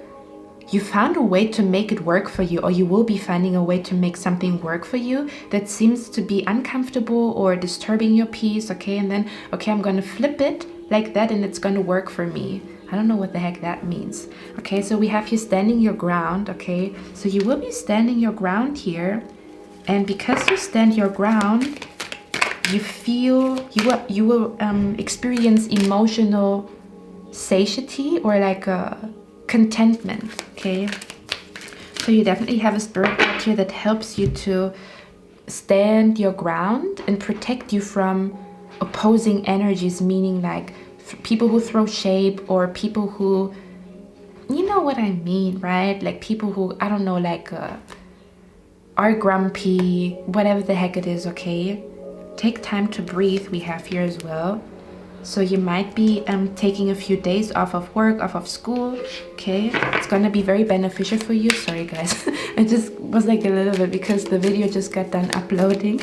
you found a way to make it work for you, or you will be finding a way to make something work for you that seems to be uncomfortable or disturbing your peace. Okay, and then, okay, I'm gonna flip it like that and it's gonna work for me. I don't know what the heck that means. Okay, so we have you standing your ground. Okay, so you will be standing your ground here, and because you stand your ground, you feel, you will experience emotional satiety, or like a contentment. Okay, so you definitely have a spirit out here that helps you to stand your ground and protect you from opposing energies, meaning like people who throw shade, or people who, you know what I mean, right? Like people who, I don't know, like are grumpy, whatever the heck it is. Okay, take time to breathe, we have here as well. So you might be taking a few days off of work, off of school. Okay, it's gonna be very beneficial for you. Sorry guys, I just was like a little bit because the video just got done uploading.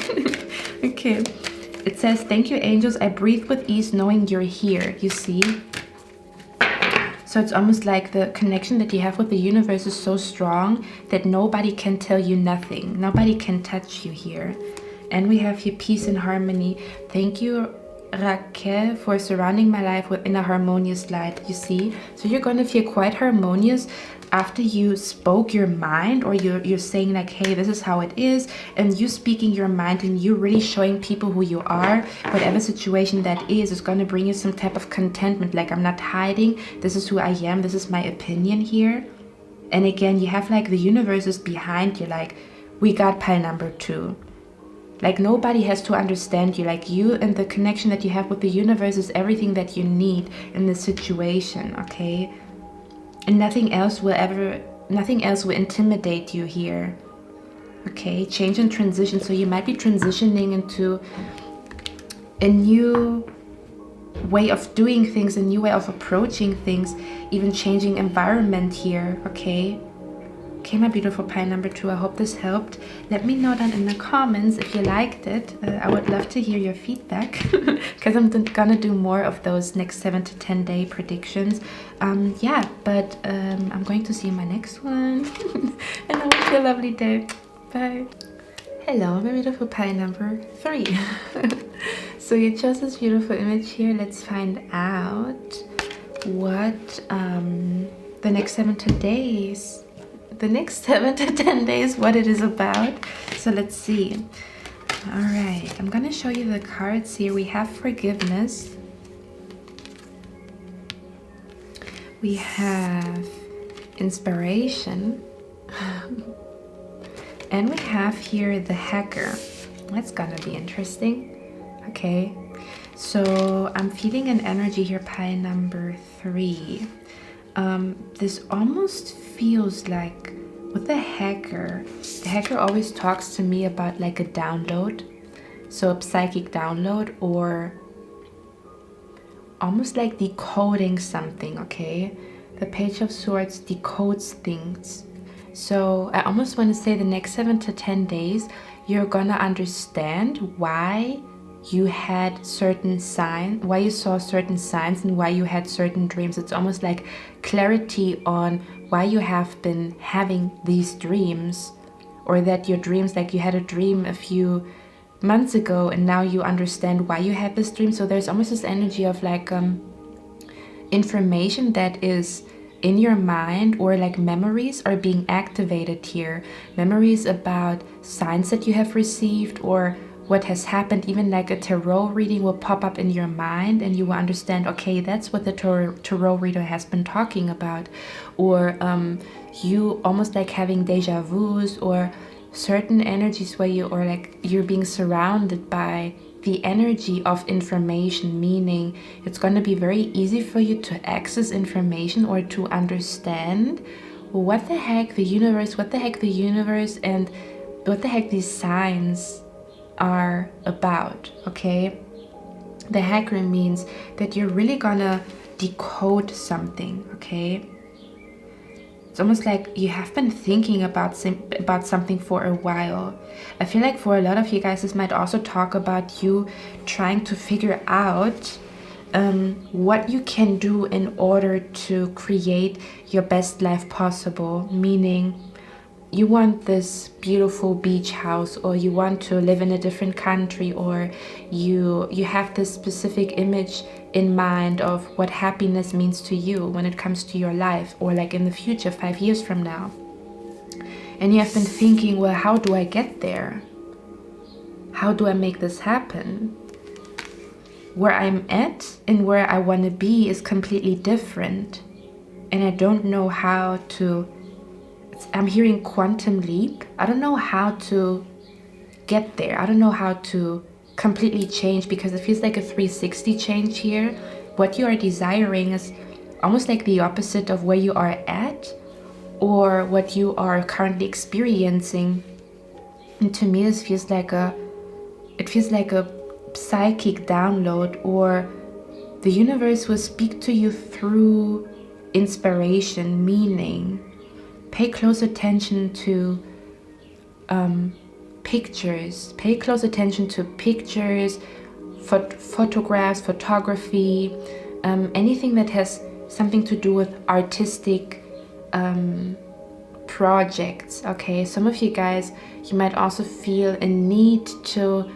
Okay, it says, thank you angels, I breathe with ease knowing you're here. You see, so it's almost like the connection that you have with the universe is so strong that nobody can tell you nothing, nobody can touch you here. And we have here peace and harmony. Thank you Raquel for surrounding my life within a harmonious light. You see, so you're going to feel quite harmonious after you spoke your mind, or you're saying like, hey, this is how it is, and you speaking your mind and you really showing people who you are. Whatever situation that is going to bring you some type of contentment, like, I'm not hiding, this is who I am, this is my opinion here. And again, you have like the universe is behind you, like, we got pile number 2. Like, nobody has to understand you. Like, you and the connection that you have with the universe is everything that you need in this situation. Okay, and nothing else will intimidate you here. Okay, change and transition. So you might be transitioning into a new way of doing things, a new way of approaching things, even changing environment here. Okay, my beautiful pile number 2, I hope this helped. Let me know down in the comments if you liked it. I would love to hear your feedback because I'm gonna do more of those next 7 to 10 day predictions. Yeah, but I'm going to see you in my next one. And I wish you a lovely day. Bye. Hello, my beautiful pile number 3. So you chose this beautiful image here. Let's find out what the next 7 to 10 days, what it is about. So let's see. All right, I'm gonna show you the cards here. We have forgiveness, we have inspiration, and we have here the hacker. That's gonna be interesting. Okay, So I'm feeling an energy here, pile number 3. This almost feels like with the hacker always talks to me about like a download. So a psychic download, or almost like decoding something, okay? The Page of Swords decodes things. So I almost want to say the next 7 to 10 days, you're gonna understand why you had certain signs, why you saw certain signs, and why you had certain dreams. It's almost like clarity on why you have been having these dreams, or that your dreams, like you had a dream a few months ago and now you understand why you had this dream. So there's almost this energy of like information that is in your mind, or like memories are being activated here. Memories about signs that you have received or what has happened. Even like a tarot reading will pop up in your mind and you will understand, okay, that's what the tarot reader has been talking about. Or you almost like having deja vus, or certain energies where you, or like you're being surrounded by the energy of information, meaning it's going to be very easy for you to access information or to understand what the heck the universe and what the heck these signs are about, okay? The hacker means that you're really gonna decode something, okay? It's almost like you have been thinking about something for a while. I feel like for a lot of you guys, this might also talk about you trying to figure out what you can do in order to create your best life possible. Meaning, you want this beautiful beach house, or you want to live in a different country, or you have this specific image in mind of what happiness means to you when it comes to your life, or like in the future, 5 years from now. And you have been thinking, well, how do I get there? How do I make this happen? Where I'm at and where I want to be is completely different. And I don't know how to, I'm hearing quantum leap. I don't know how to get there. I don't know how to completely change, because it feels like a 360 change here. What you are desiring is almost like the opposite of where you are at, or what you are currently experiencing. And to me, this feels like a psychic download, or the universe will speak to you through inspiration, meaning pay close attention to pictures. Pay close attention to pictures, photographs, photography, anything that has something to do with artistic projects, okay? Some of you guys, you might also feel a need to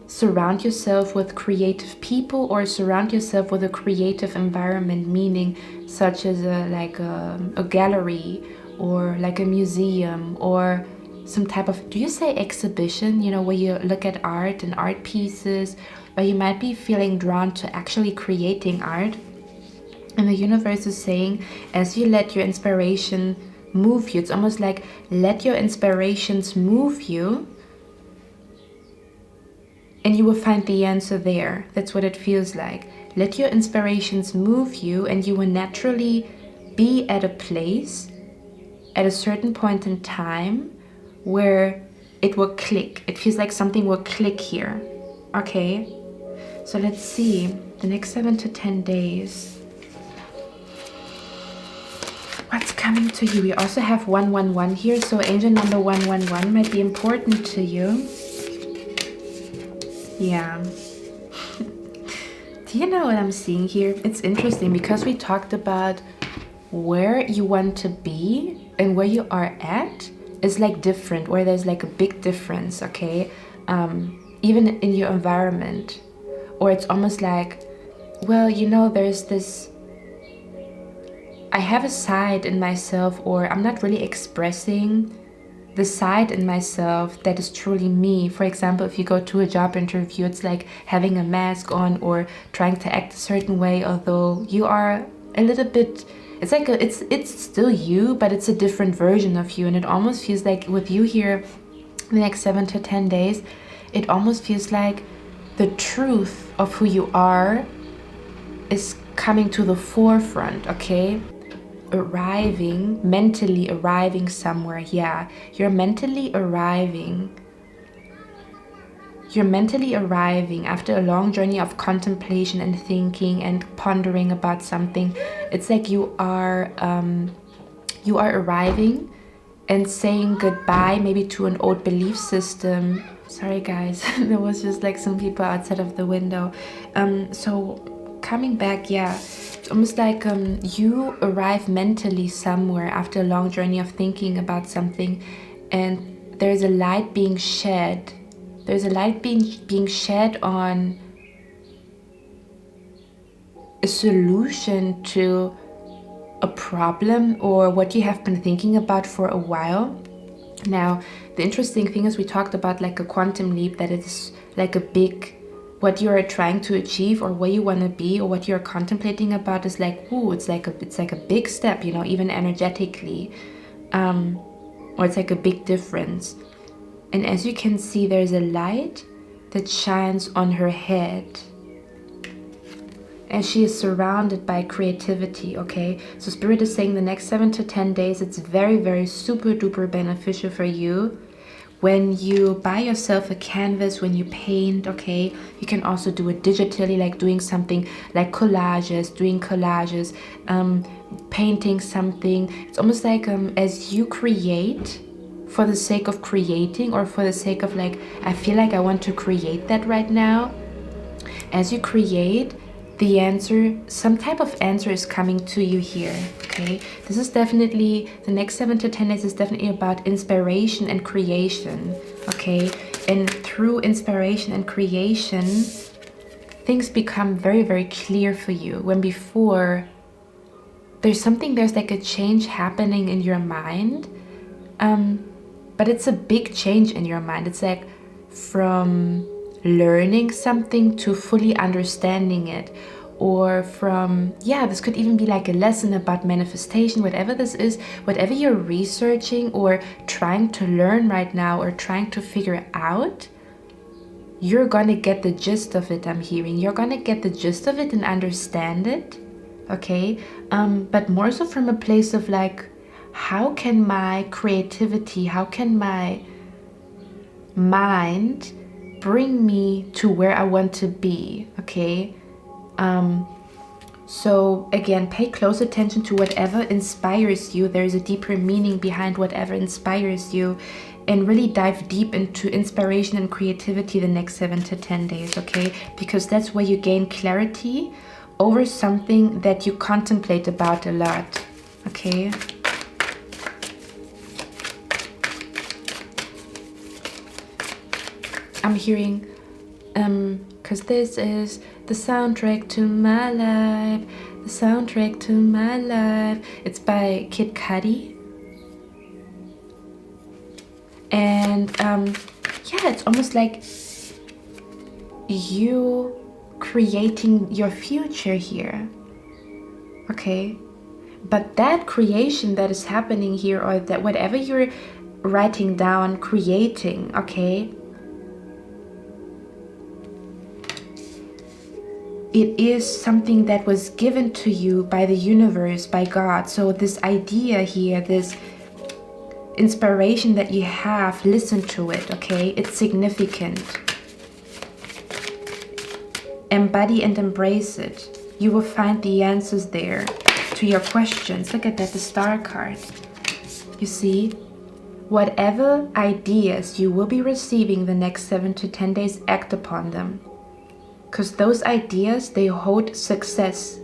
surround yourself with creative people, or surround yourself with a creative environment, meaning such as a gallery, or like a museum, or some type of, do you say exhibition, you know, where you look at art and art pieces, or you might be feeling drawn to actually creating art. And the universe is saying, as you let your inspiration move you, it's almost like let your inspirations move you, and you will find the answer there. That's what it feels like. Let your inspirations move you, and you will naturally be at a place at a certain point in time where it will click. It feels like something will click here, okay? So let's see, the next 7 to 10 days. What's coming to you? We also have 111 here, so angel number 111 might be important to you. Yeah. Do you know what I'm seeing here? It's interesting because we talked about where you want to be and where you are at is like different, or there's like a big difference, okay? Even in your environment. Or it's almost like, well, you know, there's this, I have a side in myself, or I'm not really expressing the side in myself that is truly me. For example, if you go to a job interview, it's like having a mask on or trying to act a certain way, although you are a little bit, it's like it's still you, but it's a different version of you. And it almost feels like with you here the next 7 to 10 days, it almost feels like the truth of who you are is coming to the forefront, okay? Mentally arriving somewhere. Yeah, you're mentally arriving. You're mentally arriving after a long journey of contemplation and thinking and pondering about something. It's like you are arriving and saying goodbye maybe to an old belief system. Sorry guys, there was just like some people outside of the window. So coming back, yeah, it's almost like you arrive mentally somewhere after a long journey of thinking about something, and there's a light being shed. There's a light being shed on a solution to a problem or what you have been thinking about for a while. Now, the interesting thing is we talked about like a quantum leap, that it's like a big, what you're trying to achieve or where you want to be or what you're contemplating about is like, ooh, it's like a big step, you know, even energetically, or it's like a big difference. And as you can see, there's a light that shines on her head. And she is surrounded by creativity, okay? So Spirit is saying the next 7 to 10 days, it's very, very super duper beneficial for you. When you buy yourself a canvas, when you paint, okay? You can also do it digitally, like doing something like doing collages, painting something. It's almost like as you create, for the sake of creating or for the sake of like, I feel like I want to create that right now. As you create, the answer, some type of answer is coming to you here, okay? This is definitely, the next 7 to 10 days is definitely about inspiration and creation, okay? And through inspiration and creation, things become very, very clear for you. When before, there's like a change happening in your mind, but it's a big change in your mind. It's like from learning something to fully understanding it, or from, yeah, this could even be like a lesson about manifestation, whatever this is, whatever you're researching or trying to learn right now or trying to figure out, you're gonna get the gist of it. I'm hearing you're gonna get the gist of it and understand it, okay? But more so from a place of like, how can my creativity, how can my mind bring me to where I want to be, okay? So again, pay close attention to whatever inspires you. There's a deeper meaning behind whatever inspires you, and really dive deep into inspiration and creativity the next 7 to 10 days, okay? Because that's where you gain clarity over something that you contemplate about a lot, okay? I'm hearing, because this is the soundtrack to my life, the soundtrack to my life. It's by Kid Cudi. And yeah, it's almost like you creating your future here, okay? But that creation that is happening here, or that whatever you're writing down, creating, okay, it is something that was given to you by the universe, by God. So this idea here, this inspiration that you have, listen to it, okay? It's significant. Embody and embrace it. You will find the answers there to your questions. Look at that, the star card. You see? Whatever ideas you will be receiving the next 7 to 10 days, act upon them. Because those ideas, they hold success.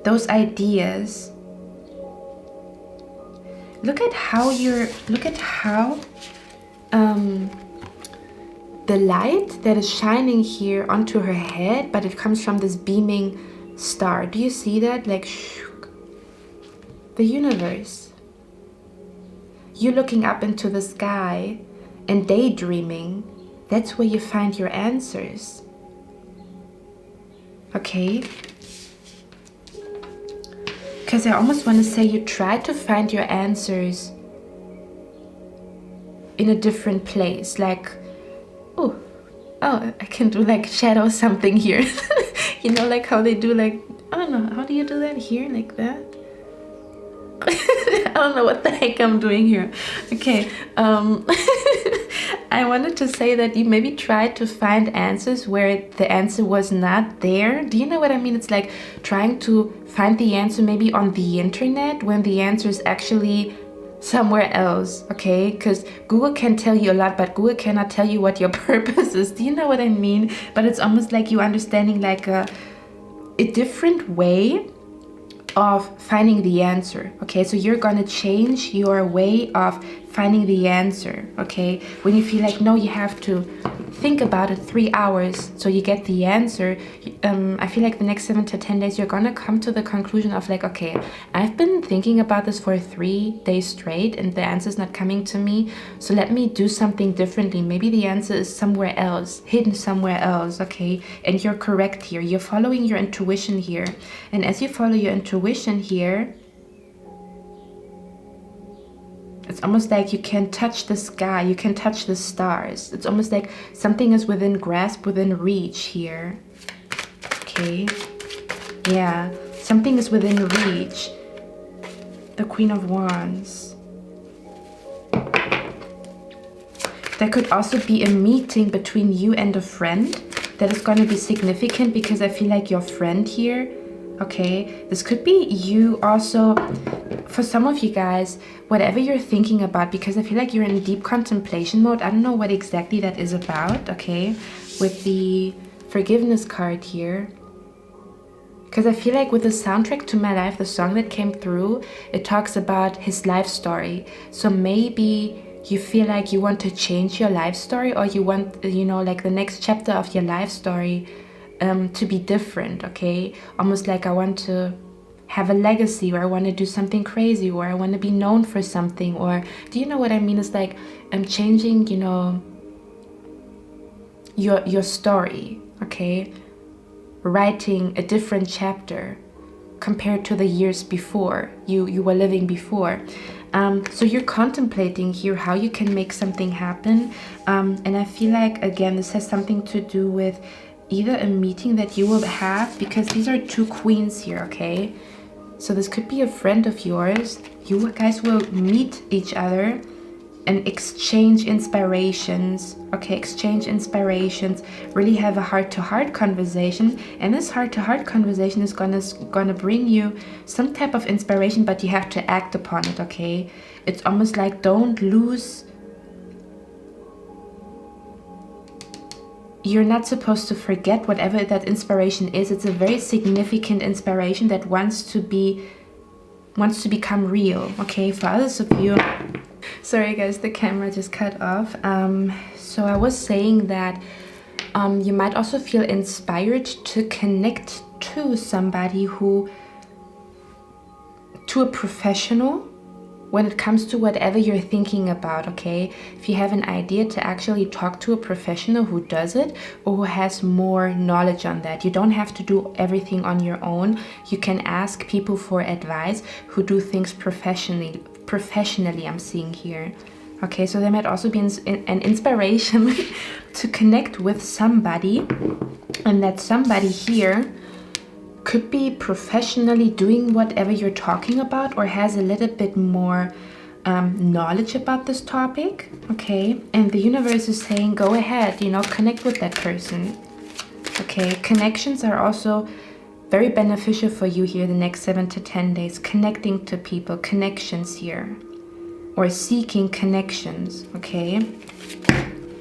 Those ideas, look at how the light that is shining here onto her head, but it comes from this beaming star. Do you see that? Like, the universe. You looking up into the sky and daydreaming, that's where you find your answers. Okay? Because I almost want to say you try to find your answers in a different place. Like, oh, oh, I can do like shadow something here. You know, like how they do like, I don't know, how do you do that here, like that? I don't know what the heck I'm doing here. Okay, I wanted to say that you maybe try to find answers where the answer was not there. Do you know what I mean? It's like trying to find the answer maybe on the internet when the answer is actually somewhere else, okay? Because Google can tell you a lot, but Google cannot tell you what your purpose is. Do you know what I mean? But it's almost like you understanding like a different way of finding the answer, okay? So you're gonna change your way of finding the answer, okay? When you feel like, no, you have to think about it 3 hours so you get the answer, I feel like the next 7 to 10 days you're gonna come to the conclusion of like, okay, I've been thinking about this for 3 days straight and the answer's not coming to me, so let me do something differently. Maybe the answer is somewhere else, hidden somewhere else, okay? And you're correct here. You're following your intuition here. And as you follow your intuition here, it's almost like you can touch the sky, you can touch the stars. It's almost like something is within grasp, within reach here. Okay, yeah, something is within reach. The Queen of Wands. There could also be a meeting between you and a friend that is going to be significant, because I feel like your friend here, okay, this could be you also. For some of you guys, whatever you're thinking about, because I feel like you're in deep contemplation mode. I don't know what exactly that is about, okay, with the forgiveness card here. Because I feel like with the soundtrack to my life, the song that came through, it talks about his life story. So maybe you feel like you want to change your life story, or you want, you know, like the next chapter of your life story to be different, okay? Almost like I want to have a legacy, or I want to do something crazy, or I want to be known for something, or do you know what I mean? It's like I'm changing, you know, your story, okay? Writing a different chapter compared to the years before you were living before. So you're contemplating here how you can make something happen, and I feel like, again, this has something to do with either a meeting that you will have, because these are 2 queens here, okay? So this could be a friend of yours. You guys will meet each other and exchange inspirations, okay? Exchange inspirations, really have a heart-to-heart conversation, and this heart-to-heart conversation is gonna bring you some type of inspiration, but you have to act upon it, okay? It's almost like, don't lose. You're not supposed to forget whatever that inspiration is. It's a very significant inspiration that wants to become real, okay? For others of you, sorry guys, the camera just cut off. So I was saying that you might also feel inspired to connect to somebody to a professional when it comes to whatever you're thinking about, okay? If you have an idea, to actually talk to a professional who does it, or who has more knowledge on that. You don't have to do everything on your own. You can ask people for advice who do things professionally, I'm seeing here. Okay, so there might also be an inspiration to connect with somebody, and that somebody here could be professionally doing whatever you're talking about, or has a little bit more knowledge about this topic, okay? And the universe is saying, go ahead, you know, connect with that person, okay? Connections are also very beneficial for you here the next 7 to 10 days, connecting to people, connections here, or seeking connections, okay?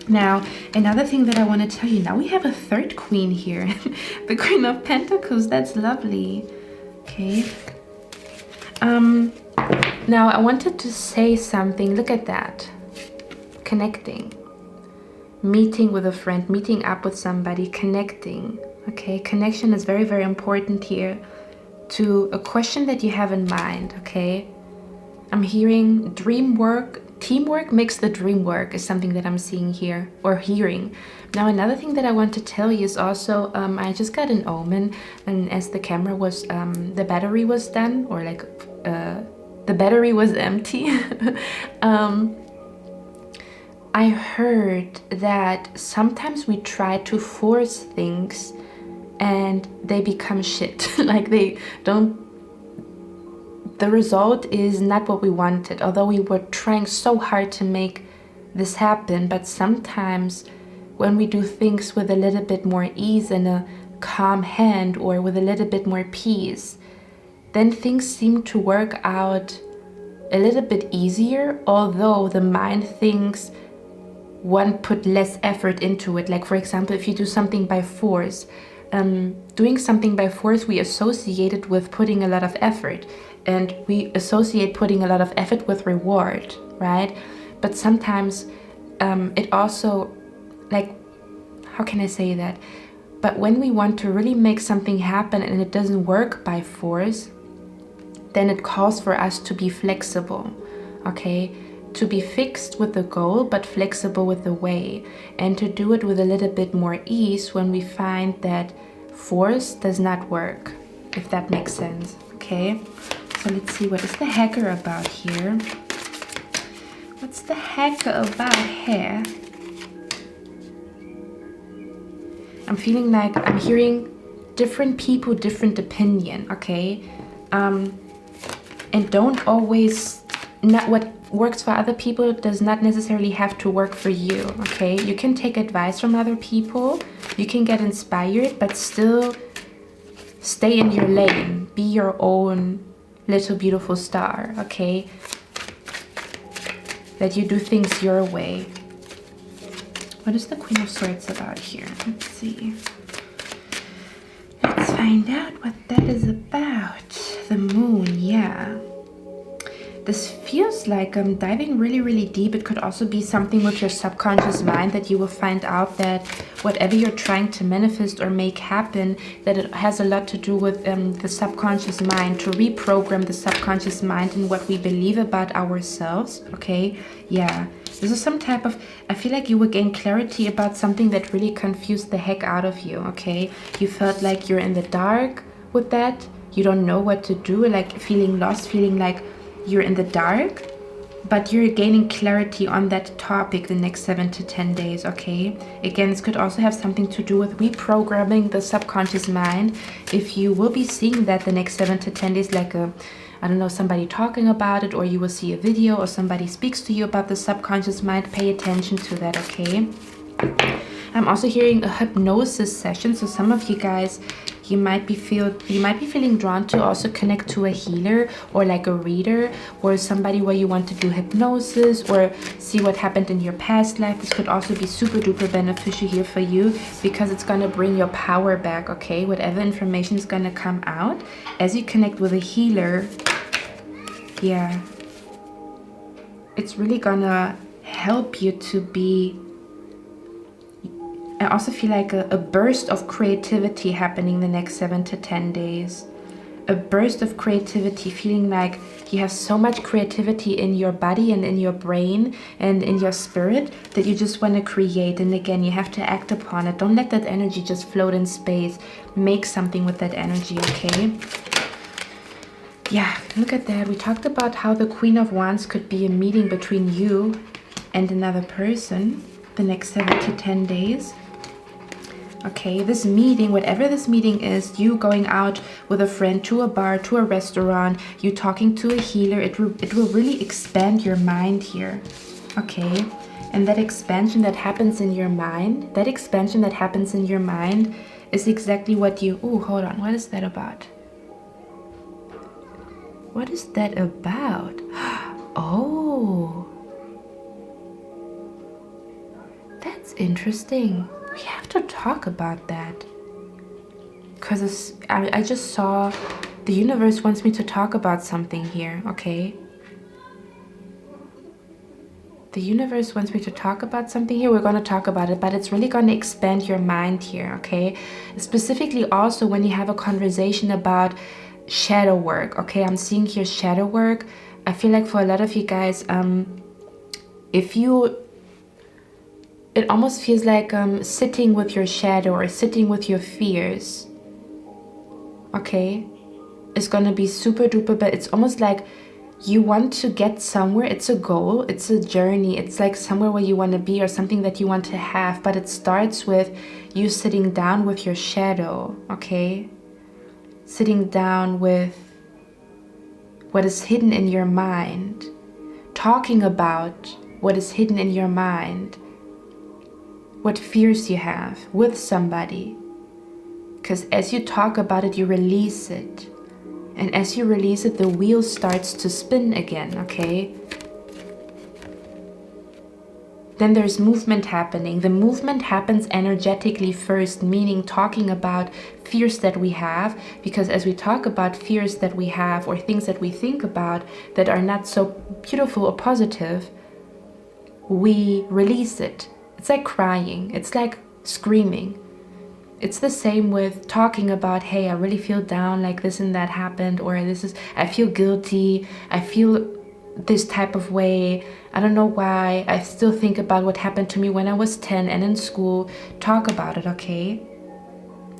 Now, another thing that I want to tell you, now we have a 3rd queen here, the Queen of Pentacles. That's lovely, okay? Now I wanted to say something. Look at that, connecting, meeting with a friend, meeting up with somebody, connecting, okay? Connection is very, very important here to a question that you have in mind, okay? I'm hearing dream work. Teamwork makes the dream work is something that I'm seeing here, or hearing. Now, another thing that I want to tell you is also, I just got an omen, and as the camera was, the battery was done, or like the battery was empty. I heard that sometimes we try to force things and they become shit. Like they don't, the result is not what we wanted, although we were trying so hard to make this happen. But sometimes when we do things with a little bit more ease and a calm hand, or with a little bit more peace, then things seem to work out a little bit easier, although the mind thinks one put less effort into it. Like for example, if you do something by force, doing something by force, we associate it with putting a lot of effort, and we associate putting a lot of effort with reward, right? But sometimes it also, like, how can I say that? But when we want to really make something happen and it doesn't work by force, then it calls for us to be flexible, okay? To be fixed with the goal, but flexible with the way, and to do it with a little bit more ease when we find that force does not work, if that makes sense, okay? So let's see, what is the hacker about here? What's the hacker about here? I'm feeling like I'm hearing different people, different opinion, okay? And don't always, not what works for other people does not necessarily have to work for you, okay? You can take advice from other people, you can get inspired, but still stay in your lane. Be your own little beautiful star, okay? That you do things your way. What is the Queen of Swords about here? Let's see. Let's find out what that is about. The moon, yeah. This feels like I'm diving really, really deep. It could also be something with your subconscious mind, that you will find out that whatever you're trying to manifest or make happen, that it has a lot to do with the subconscious mind, to reprogram the subconscious mind and what we believe about ourselves, okay? Yeah, this is some type of, I feel like you will gain clarity about something that really confused the heck out of you, okay? You felt like you're in the dark with that. You don't know what to do, like feeling lost, feeling like you're in the dark, but you're gaining clarity on that topic the next 7 to 10 days, okay? Again, this could also have something to do with reprogramming the subconscious mind. If you will be seeing that the next 7 to 10 days, like a, I don't know, somebody talking about it, or you will see a video or somebody speaks to you about the subconscious mind, pay attention to that, okay? I'm also hearing a hypnosis session, so some of you guys, you might be feeling drawn to also connect to a healer or like a reader, or somebody where you want to do hypnosis or see what happened in your past life. This could also be super duper beneficial here for you, because it's going to bring your power back, okay? Whatever information is going to come out as you connect with a healer, yeah, it's really going to help you to be, I also feel like a burst of creativity happening the next 7 to 10 days. A burst of creativity, feeling like you have so much creativity in your body and in your brain and in your spirit that you just want to create. And again, you have to act upon it. Don't let that energy just float in space. Make something with that energy, okay? Yeah, look at that. We talked about how the Queen of Wands could be a meeting between you and another person the next 7 to 10 days. Okay, this meeting, whatever this meeting is, you going out with a friend to a bar, to a restaurant, you talking to a healer, it will really expand your mind here, okay? And that expansion that happens in your mind, is exactly what you, oh, hold on, what is that about? What is that about? Oh, that's interesting. We have to talk about that, because I just saw the universe wants me to talk about something here, okay? The universe wants me to talk about something here. We're going to talk about it, but it's really going to expand your mind here, okay? Specifically also when you have a conversation about shadow work, okay? I'm seeing here shadow work. I feel like for a lot of you guys, it almost feels like sitting with your shadow or sitting with your fears, okay? It's gonna be super duper, but it's almost like you want to get somewhere. It's a goal, it's a journey, it's like somewhere where you want to be or something that you want to have, but it starts with you sitting down with your shadow, okay? Sitting down with what is hidden in your mind, talking about what is hidden in your mind, what fears you have with somebody. Because as you talk about it, you release it. And as you release it, the wheel starts to spin again, okay? Then there's movement happening. The movement happens energetically first, meaning talking about fears that we have. Because as we talk about fears that we have or things that we think about that are not so beautiful or positive, we release it. It's like crying. It's like screaming. It's the same with talking about, hey, I really feel down, like this and that happened, or I feel guilty, I feel this type of way, I don't know why, I still think about what happened to me when I was 10 and in school. Talk about it, okay?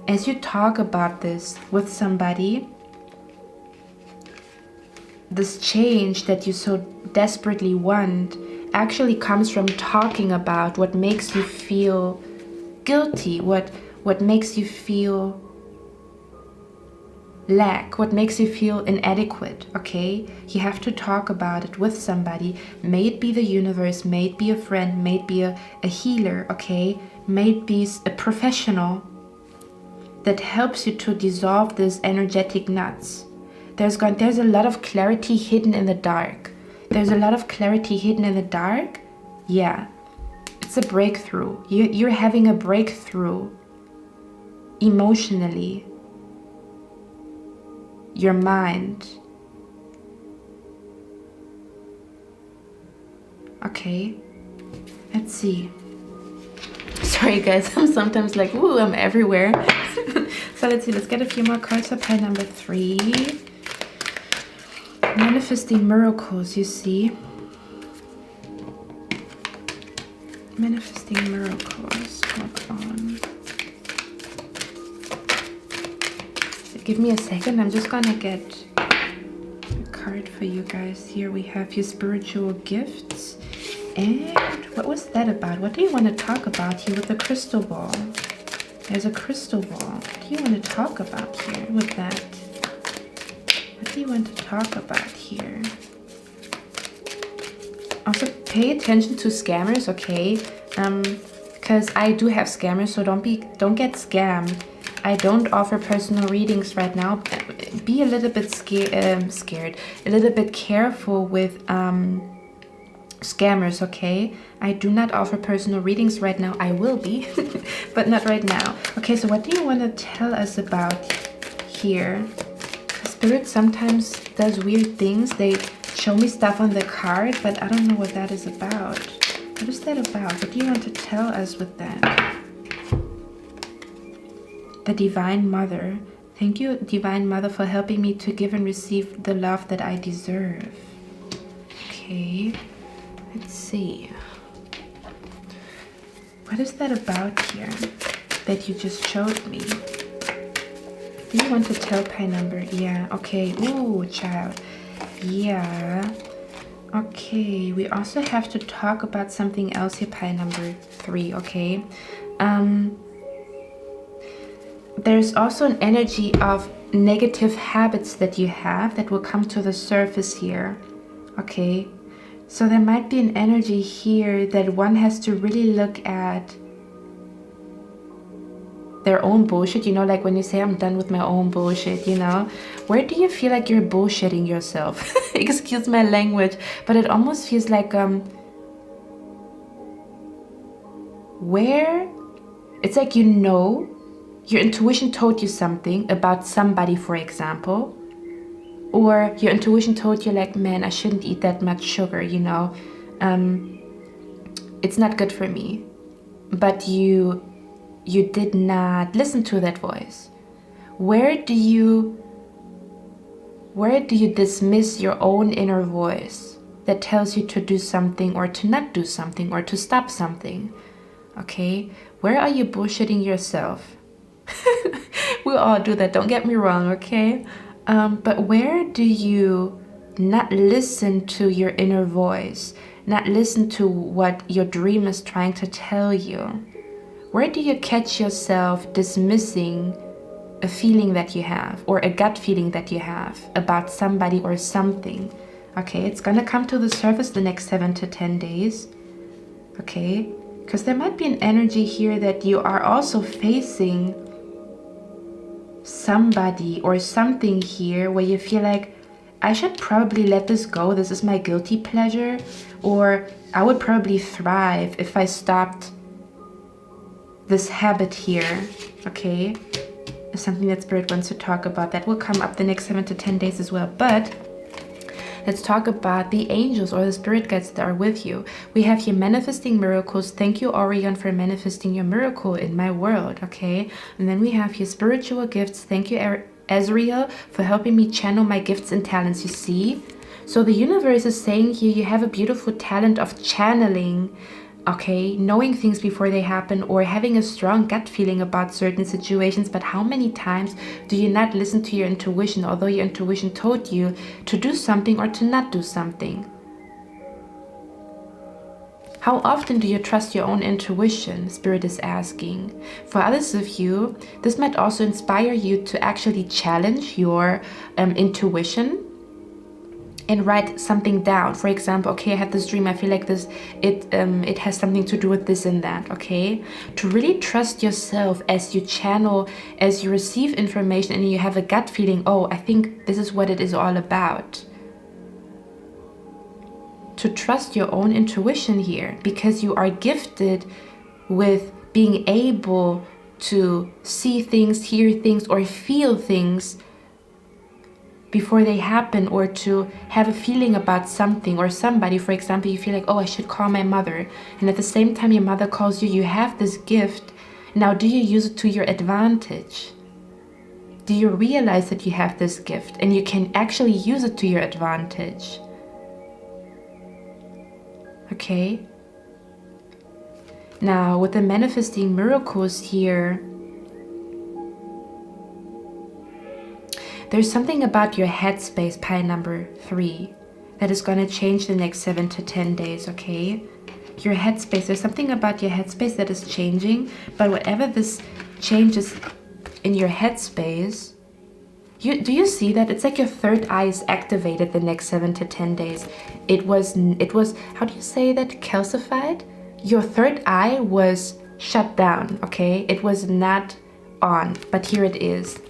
As you talk about this with somebody, this change that you so desperately want actually comes from talking about what makes you feel guilty, what makes you feel lack, what makes you feel inadequate, okay? You have to talk about it with somebody. May it be the universe, may it be a friend, may it be a healer, okay? May it be a professional that helps you to dissolve these energetic knots. There's a lot of clarity hidden in the dark. There's a lot of clarity hidden in the dark. Yeah, it's a breakthrough. You're having a breakthrough. Emotionally, your mind. Okay, let's see. Sorry guys, I'm sometimes like, ooh, I'm everywhere. So let's see, let's get a few more cards for pile number 3. Manifesting miracles, you see. Manifesting miracles, hold on. Give me a second, I'm just gonna get a card for you guys. Here we have your spiritual gifts. And what was that about? What do you want to talk about here with the crystal ball? There's a crystal ball. What do you want to talk about here with that? What do you want to talk about here? Also, pay attention to scammers, okay? Because I do have scammers, so don't get scammed. I don't offer personal readings right now. Be a little bit scared, a little bit careful with scammers, okay? I do not offer personal readings right now. I will be, but not right now. Okay, so what do you want to tell us about here? Spirit sometimes does weird things. They show me stuff on the card, but I don't know what that is about. What is that about? What do you want to tell us with that? The Divine Mother. Thank you, Divine Mother, for helping me to give and receive the love that I deserve. Okay, let's see. What is that about here that you just showed me? Do you want to tell pie number? Yeah, okay. Ooh, child. Yeah. Okay, we also have to talk about something else here, pie number 3, okay? There's also an energy of negative habits that you have that will come to the surface here, okay? So there might be an energy here that one has to really look at their own bullshit, you know, like when you say, I'm done with my own bullshit, you know? Where do you feel like you're bullshitting yourself? Excuse my language, but it almost feels like, where, it's like, you know, your intuition told you something about somebody, for example, or your intuition told you like, man, I shouldn't eat that much sugar, you know, it's not good for me, but you did not listen to that voice. Where do you dismiss your own inner voice that tells you to do something or to not do something or to stop something? Okay, where are you bullshitting yourself? We all do that, don't get me wrong, okay? But where do you not listen to your inner voice, not listen to what your dream is trying to tell you? Where do you catch yourself dismissing a feeling that you have, or a gut feeling that you have about somebody or something? Okay, it's gonna come to the surface the next 7 to 10 days. Okay, because there might be an energy here that you are also facing somebody or something here where you feel like, I should probably let this go. This is my guilty pleasure. Or I would probably thrive if I stopped this habit here. Okay, it's something that Spirit wants to talk about. That will come up the next 7 to 10 days as well. But let's talk about the angels or the spirit guides that are with you. We have here manifesting miracles. Thank you, Orion, for manifesting your miracle in my world. Okay, and then we have here spiritual gifts. Thank you, Azrael, for helping me channel my gifts and talents. You see, so the universe is saying here you have a beautiful talent of channeling, okay, knowing things before they happen, or having a strong gut feeling about certain situations. But how many times do you not listen to your intuition, although your intuition told you to do something or to not do something? How often do you trust your own intuition? Spirit is asking. For others of you, this might also inspire you to actually challenge your intuition and write something down. For example, okay, I had this dream, I feel like this, it has something to do with this and that, okay? To really trust yourself as you channel, as you receive information and you have a gut feeling, oh, I think this is what it is all about. To trust your own intuition here, because you are gifted with being able to see things, hear things, or feel things before they happen, or to have a feeling about something or somebody. For example, you feel like, oh, I should call my mother, and at the same time your mother calls you. You have this gift. Now, do you use it to your advantage? Do you realize that you have this gift and you can actually use it to your advantage? Okay. Now, with the manifesting miracles here, there's something about your headspace, pile number 3, that is going to change the next 7 to 10 days, okay? Your headspace, there's something about your headspace that is changing, but whatever this changes in your headspace, do you see that? It's like your third eye is activated the next 7 to 10 days. It was, how do you say that? Calcified? Your third eye was shut down, okay? It was not on, but here it is.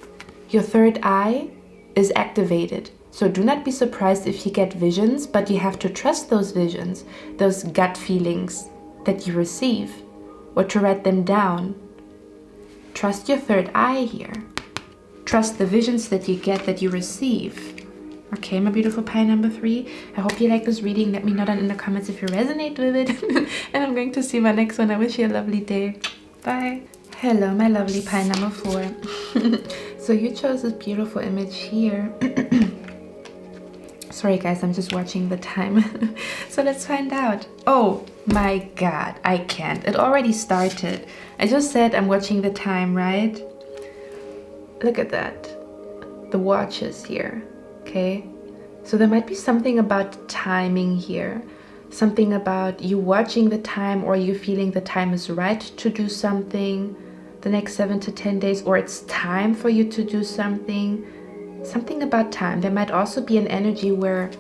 Your third eye is activated. So do not be surprised if you get visions, but you have to trust those visions, those gut feelings that you receive, or to write them down. Trust your third eye here. Trust the visions that you get, that you receive. Okay, my beautiful pile number 3. I hope you like this reading. Let me know down in the comments if you resonate with it. And I'm going to see my next one. I wish you a lovely day. Bye. Hello, my lovely pile number 4. So you chose this beautiful image here. Sorry guys, I'm just watching the time. So let's find out. Oh my god, I can't. It already started. I just said I'm watching the time, right? Look at that. The watches here. Okay. So there might be something about timing here. Something about you watching the time, or you feeling the time is right to do something the next 7 to 10 days, or it's time for you to do something. Something about time. There might also be an energy where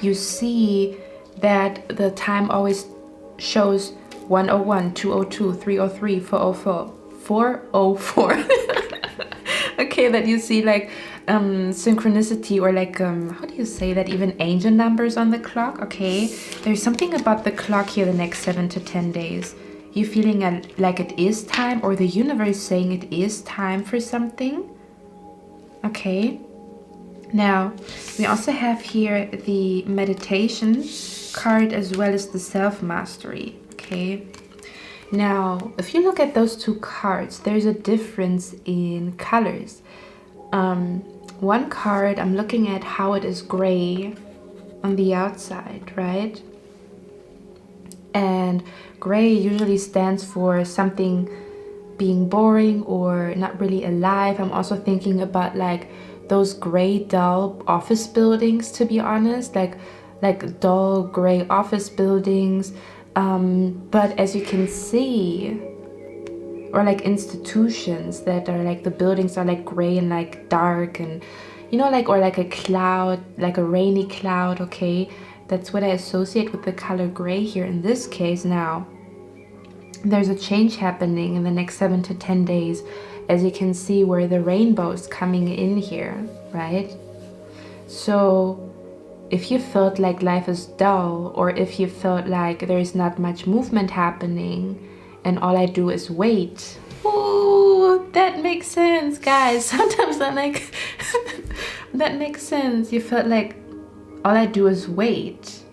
you see that the time always shows 101, 202, 303, 404, 404. Okay, that you see like synchronicity, or like how do you say that, even angel numbers on the clock. Okay, there's something about the clock here the next 7 to 10 days. You feeling like it is time, or the universe saying it is time for something. Okay, now we also have here the meditation card as well as the self-mastery. Okay, now if you look at those two cards, there's a difference in colors. One card, I'm looking at how it is gray on the outside, right? And gray usually stands for something being boring or not really alive. I'm also thinking about like those gray, dull office buildings, to be honest, like dull gray office buildings. But as you can see, or like institutions that are like, the buildings are like gray and like dark, and you know, like, or like a cloud, like a rainy cloud. Okay, that's what I associate with the color gray here in this case. Now there's a change happening in the next 7 to 10 days, as you can see, where the rainbow is coming in here, right? So if you felt like life is dull, or if you felt like there is not much movement happening and all I do is wait. Ooh, that makes sense, guys. Sometimes I'm like, that makes sense. You felt like all I do is wait.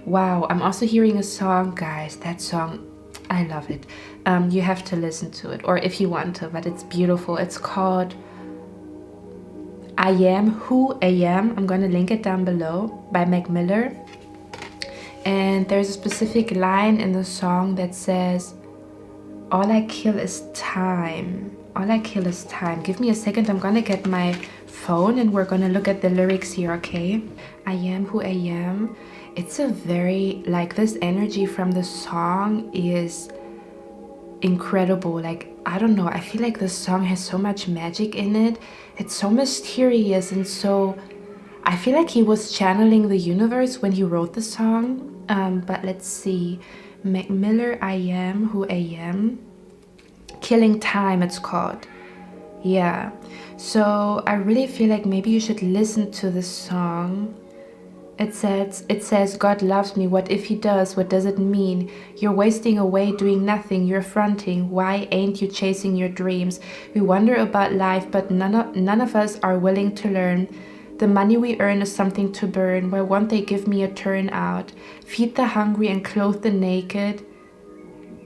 Wow, I'm also hearing a song, guys. That song, I love it. You have to listen to it, or if you want to, but it's beautiful. It's called I Am Who I Am. I'm gonna link it down below, by Mac Miller. And there's a specific line in the song that says, all I kill is time. All I kill is time. Give me a second, I'm gonna get my phone and we're gonna look at the lyrics here, okay? I am who I am. It's a very, like, this energy from the song is incredible. Like, I don't know, I feel like this song has so much magic in it. It's so mysterious, and so I feel like he was channeling the universe when he wrote the song. But let's see, Mac Miller, I Am Who I Am, Killing Time it's called. Yeah, so I really feel like maybe you should listen to this song. It says, God loves me, what if he does, what does it mean? You're wasting away doing nothing, you're fronting, why ain't you chasing your dreams? We wonder about life, but none of us are willing to learn. The money we earn is something to burn, why won't they give me a turnout? Feed the hungry and clothe the naked.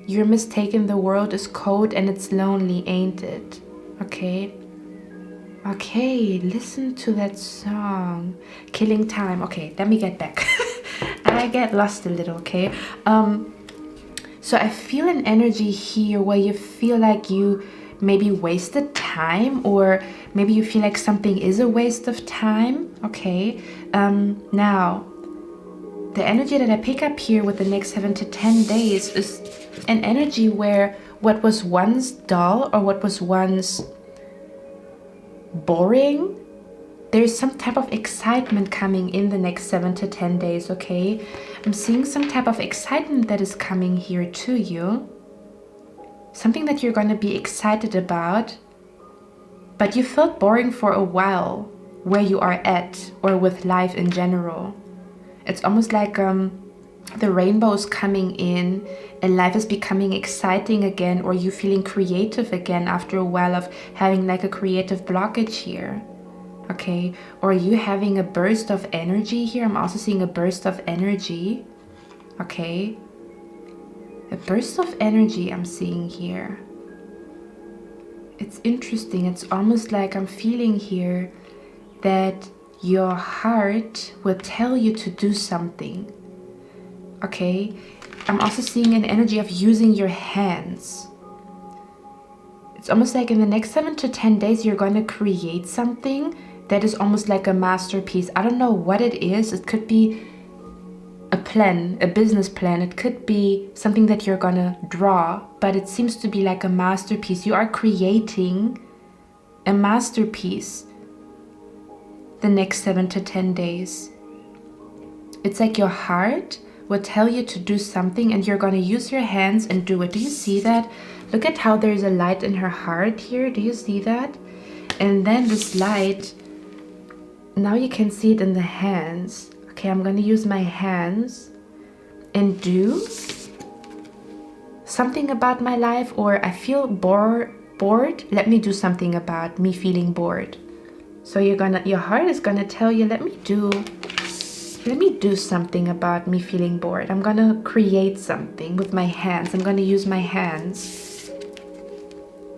You're mistaken, the world is cold and it's lonely, ain't it? Okay. Okay, listen to that song. Killing Time. Okay, let me get back. I get lost a little, okay? So I feel an energy here where you feel like you maybe wasted time, or maybe you feel like something is a waste of time, okay? Now, the energy that I pick up here with the next 7 to 10 days is an energy where what was once dull, or what was once boring, there's some type of excitement coming in the next 7 to 10 days, okay? I'm seeing some type of excitement that is coming here to you. Something that you're going to be excited about, but you felt boring for a while where you are at, or with life in general. It's almost like the rainbow is coming in and life is becoming exciting again, or you feeling creative again after a while of having like a creative blockage here, okay? Or you having a burst of energy here. I'm also seeing a burst of energy, okay? A burst of energy I'm seeing here. It's interesting. It's almost like I'm feeling here that your heart will tell you to do something, okay? I'm also seeing an energy of using your hands. It's almost like in the next 7 to 10 days, you're going to create something that is almost like a masterpiece. I don't know what it is. It could be a plan, a business plan. It could be something that you're going to draw, but it seems to be like a masterpiece. You are creating a masterpiece the next 7 to 10 days. It's like your heart will tell you to do something and you're going to use your hands and do it. Do you see that? Look at how there's a light in her heart here. Do you see that? And then this light, now you can see it in the hands. Okay, I'm going to use my hands and do something about my life, or I feel bored. Let me do something about me feeling bored. So your heart is gonna tell you, let me do something about me feeling bored. I'm gonna create something with my hands. I'm gonna use my hands.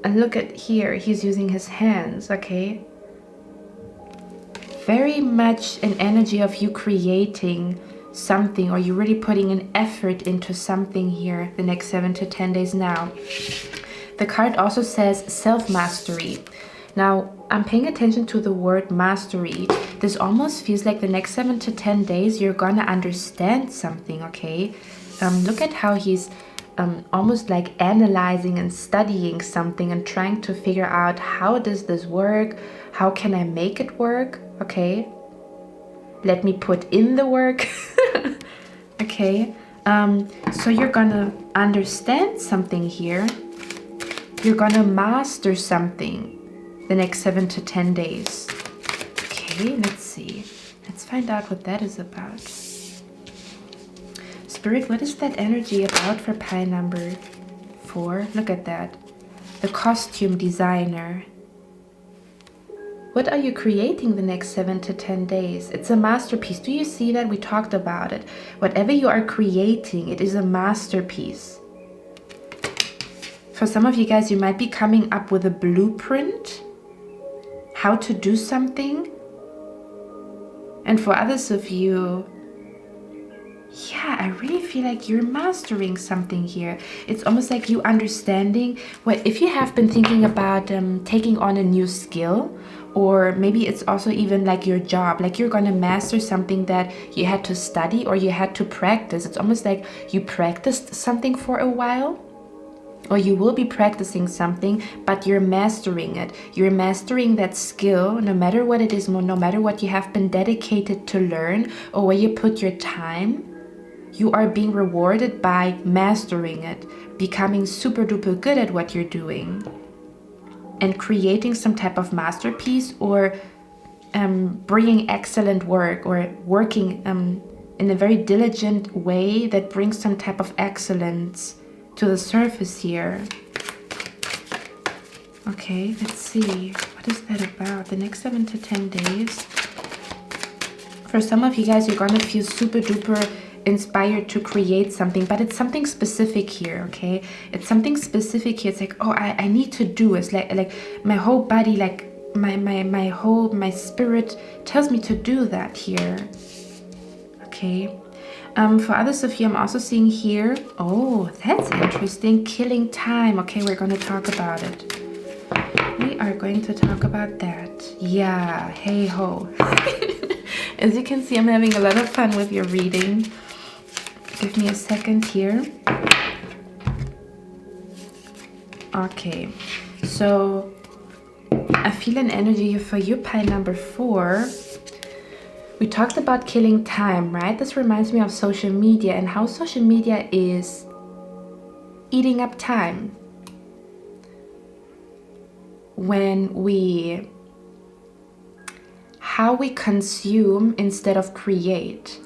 And look at here, he's using his hands, okay? Very much an energy of you creating something, or you're really putting an effort into something here the next 7 to 10 days now. The card also says self-mastery. Now, I'm paying attention to the word mastery. This almost feels like the next 7 to 10 days you're gonna understand something, okay? Look at how he's almost like analyzing and studying something and trying to figure out, how does this work? How can I make it work? Okay, let me put in the work. Okay, so you're gonna understand something here. You're gonna master something the next 7 to 10 days. Okay, let's see. Let's find out what that is about. Spirit, what is that energy about for pile number 4? Look at that. The costume designer. What are you creating the next 7 to 10 days? It's a masterpiece. Do you see that? We talked about it. Whatever you are creating, it is a masterpiece. For some of you guys, you might be coming up with a blueprint, how to do something. And for others of you, yeah, I really feel like you're mastering something here. It's almost like you understanding what, if you have been thinking about taking on a new skill, or maybe it's also even like your job, like you're gonna master something that you had to study or you had to practice. It's almost like you practiced something for a while, or you will be practicing something, but you're mastering it. You're mastering that skill, no matter what it is, no matter what you have been dedicated to learn or where you put your time. You are being rewarded by mastering it, becoming super duper good at what you're doing, and creating some type of masterpiece, or bringing excellent work, or working in a very diligent way that brings some type of excellence to the surface here. Okay, let's see. What is that about? The next 7 to 10 days. For some of you guys, you're gonna feel super duper inspired to create something, but it's something specific here, okay? It's something specific here. It's like, oh, I need to do it. It's like my whole body, like my spirit tells me to do that here. Okay. For others of you, I'm also seeing here, oh, that's interesting, killing time. Okay, we're going to talk about it. We are going to talk about that. Yeah, hey ho. As you can see, I'm having a lot of fun with your reading. Give me a second here. Okay, so I feel an energy for you, pile number 4. We talked about killing time, right? This reminds me of social media and how social media is eating up time. How we consume instead of create.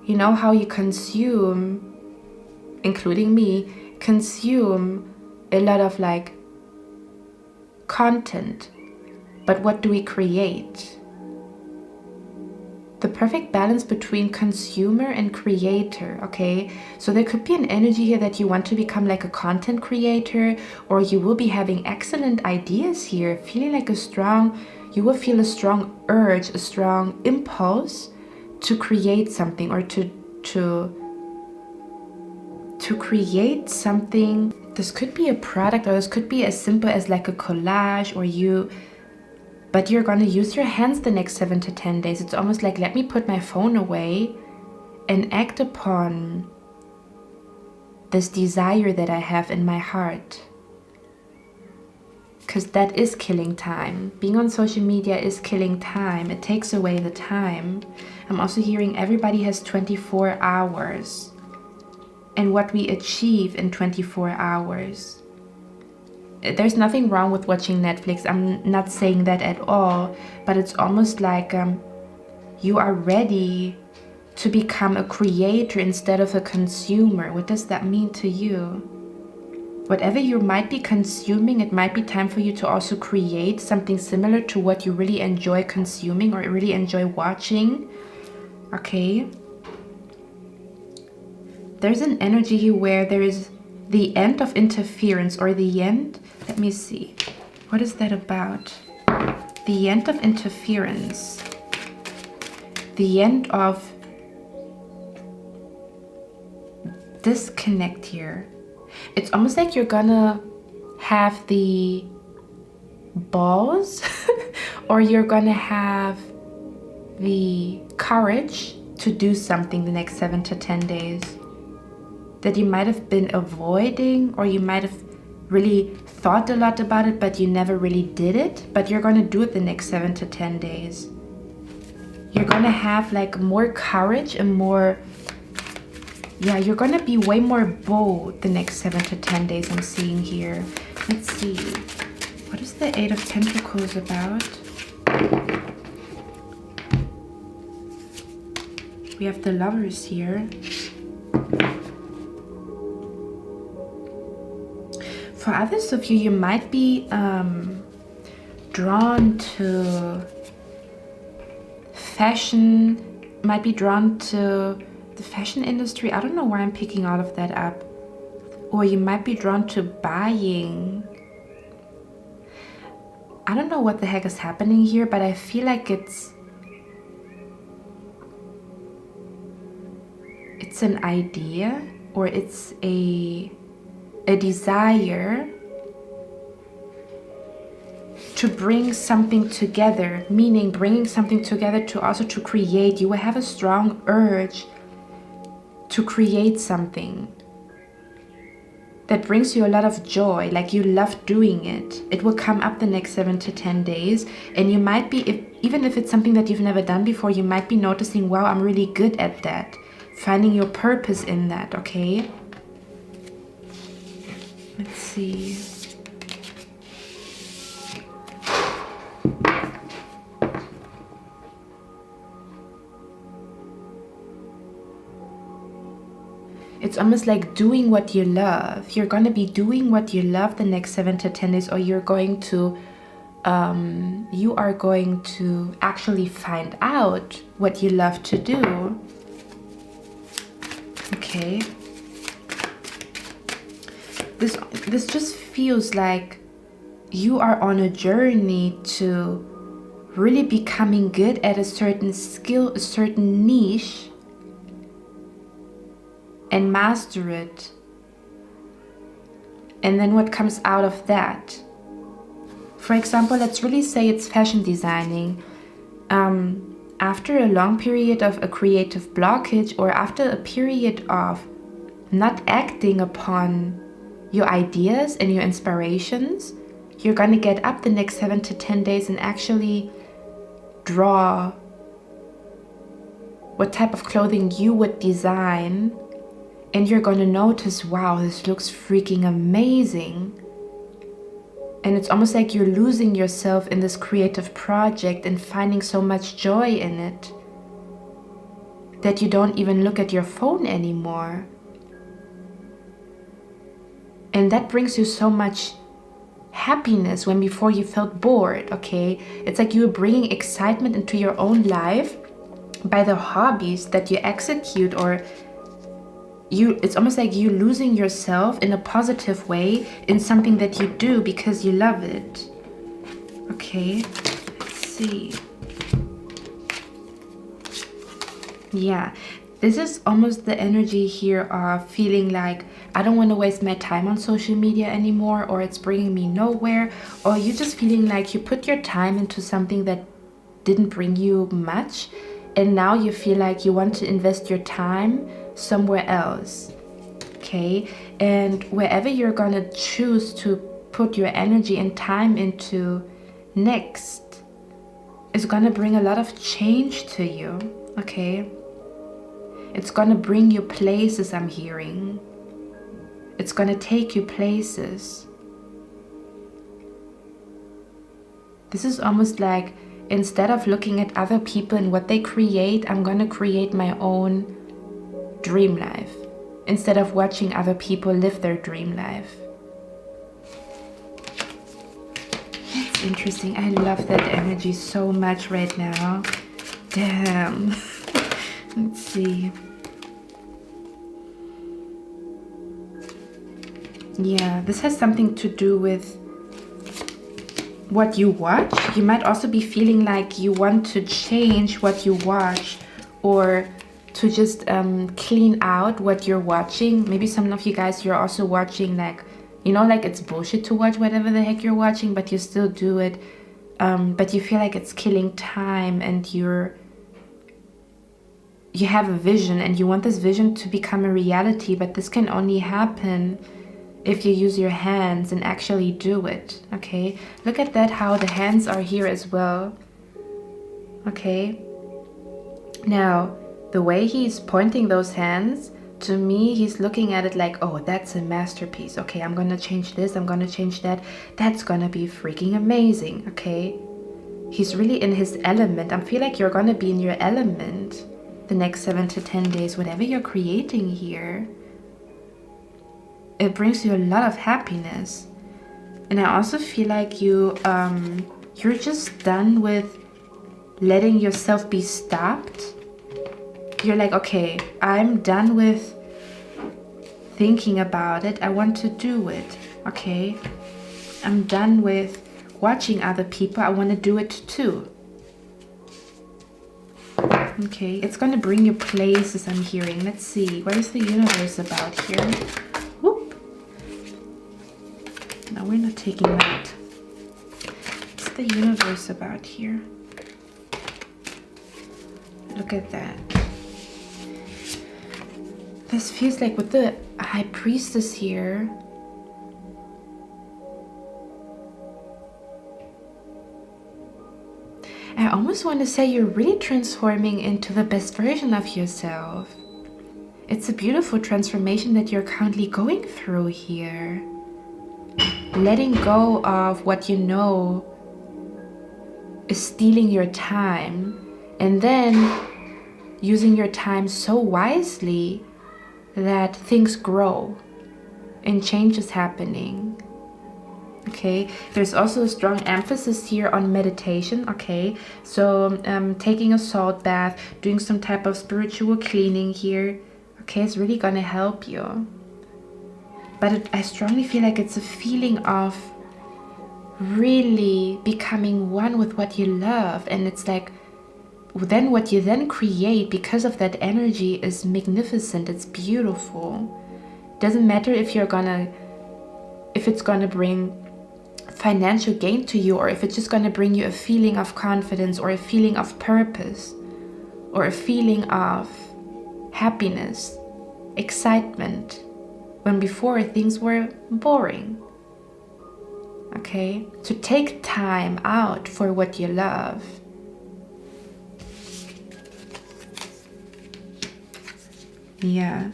You know how you consume, including me, consume a lot of like content, but what do we create? The perfect balance between consumer and creator, okay? So there could be an energy here that you want to become like a content creator, or you will be having excellent ideas here, feeling like you will feel a strong urge, a strong impulse to create something, or to create something. This could be a product, or this could be as simple as like a collage, but you're going to use your hands the next 7 to 10 days. It's almost like, let me put my phone away and act upon this desire that I have in my heart. Because that is killing time. Being on social media is killing time. It takes away the time. I'm also hearing everybody has 24 hours. And what we achieve in 24 hours. There's nothing wrong with watching Netflix. I'm not saying that at all. But it's almost like you are ready to become a creator instead of a consumer. What does that mean to you? Whatever you might be consuming, it might be time for you to also create something similar to what you really enjoy consuming or really enjoy watching. Okay? There's an energy here where there is the end of interference, or the end. Let me see. What is that about? The end of interference. The end of disconnect here. It's almost like you're gonna have the balls or you're gonna have the courage to do something the next 7 to 10 days that you might have been avoiding, or you might have really thought a lot about it but you never really did it, but you're gonna do it the next 7 to 10 days. You're gonna have like more courage and more, yeah, you're gonna be way more bold the next 7 to 10 days I'm seeing here. Let's see, what is the Eight of Pentacles about? We have the Lovers here. For others of you, you might be drawn to fashion, might be drawn to the fashion industry. I don't know why I'm picking all of that up. Or you might be drawn to buying. I don't know what the heck is happening here, but I feel like it's an idea, or it's a desire to bring something together, meaning bringing something together to also to create. You will have a strong urge to create something that brings you a lot of joy, like you love doing it. It will come up the next 7 to 10 days, and you might be, even if it's something that you've never done before, you might be noticing, wow, I'm really good at that. Finding your purpose in that, okay? Let's see. It's almost like doing what you love. You're going to be doing what you love the next 7 to 10 days, or you're going to, you are going to actually find out what you love to do. Okay. This just feels like you are on a journey to really becoming good at a certain skill, a certain niche, and master it. And then what comes out of that? For example, let's really say it's fashion designing. After a long period of a creative blockage, or after a period of not acting upon your ideas and your inspirations, you're going to get up the next 7 to 10 days and actually draw what type of clothing you would design. And you're going to notice, wow, this looks freaking amazing. And it's almost like you're losing yourself in this creative project and finding so much joy in it that you don't even look at your phone anymore. And that brings you so much happiness when before you felt bored, okay? It's like you're bringing excitement into your own life by the hobbies that you execute, or it's almost like you losing yourself in a positive way in something that you do because you love it. Okay, let's see. Yeah, this is almost the energy here of feeling like I don't want to waste my time on social media anymore, or it's bringing me nowhere, or you just feeling like you put your time into something that didn't bring you much, and now you feel like you want to invest your time somewhere else. Okay, and wherever you're gonna choose to put your energy and time into next is gonna bring a lot of change to you. Okay, it's gonna bring you places, I'm hearing. It's gonna take you places. This is almost like, instead of looking at other people and what they create, I'm gonna create my own dream life instead of watching other people live their dream life. That's interesting. I love that energy so much right now. Damn. Let's see. Yeah, this has something to do with what you watch. You might also be feeling like you want to change what you watch, or to just clean out what you're watching. Maybe some of you guys, you're also watching like You know, like it's bullshit to watch whatever the heck you're watching, but you still do it. But you feel like it's killing time, and you have a vision and you want this vision to become a reality, but this can only happen if you use your hands and actually do it. Okay, look at that, how the hands are here as well. Okay, now the way he's pointing those hands, to me, he's looking at it like, oh, that's a masterpiece. Okay, I'm gonna change this, I'm gonna change that. That's gonna be freaking amazing. Okay, he's really in his element. I feel like you're gonna be in your element the next 7 to 10 days, whatever you're creating here. It brings you a lot of happiness. And I also feel like you're just done with letting yourself be stopped. You're like, okay, I'm done with thinking about it. I want to do it. Okay, I'm done with watching other people. I want to do it too. Okay, it's going to bring you places, I'm hearing. Let's see, what is the universe about here? Whoop. No, we're not taking that. What's the universe about here? Look at that. This feels like with the High Priestess here, I almost want to say you're really transforming into the best version of yourself. It's a beautiful transformation that you're currently going through here. Letting go of what you know is stealing your time, and then using your time so wisely that things grow and change is happening. Okay, there's also a strong emphasis here on meditation. Okay, so taking a salt bath, doing some type of spiritual cleaning here, okay, it's really gonna help you. But I strongly feel like it's a feeling of really becoming one with what you love, and it's like then what you then create because of that energy is magnificent. It's beautiful. Doesn't matter if it's gonna bring financial gain to you, or if it's just gonna bring you a feeling of confidence, or a feeling of purpose, or a feeling of happiness, excitement, when before things were boring. Okay, so take time out for what you love. Yeah.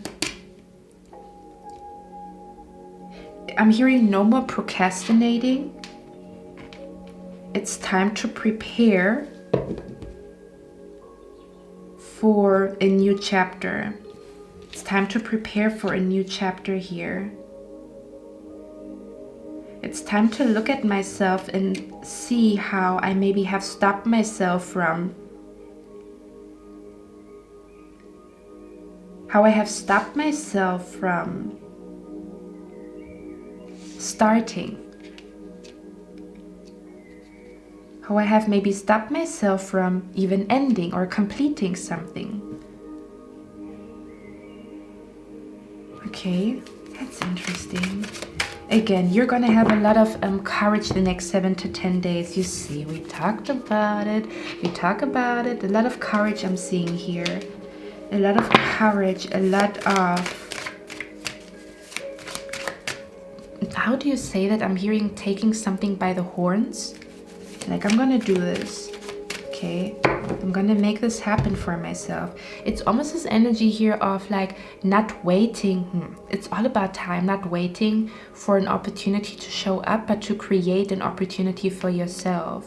I'm hearing no more procrastinating. It's time to prepare for a new chapter. It's time to prepare for a new chapter here. It's time to look at myself and see how I maybe have stopped myself from starting. How I have maybe stopped myself from even ending or completing something. Okay, that's interesting. Again, you're gonna have a lot of courage the next 7 to 10 days. You see, we talked about it. A lot of courage I'm seeing here. A lot of courage, a lot of... How do you say that? I'm hearing taking something by the horns. Like, I'm gonna do this. Okay, I'm gonna make this happen for myself. It's almost this energy here of like not waiting. It's all about time, not waiting for an opportunity to show up, but to create an opportunity for yourself.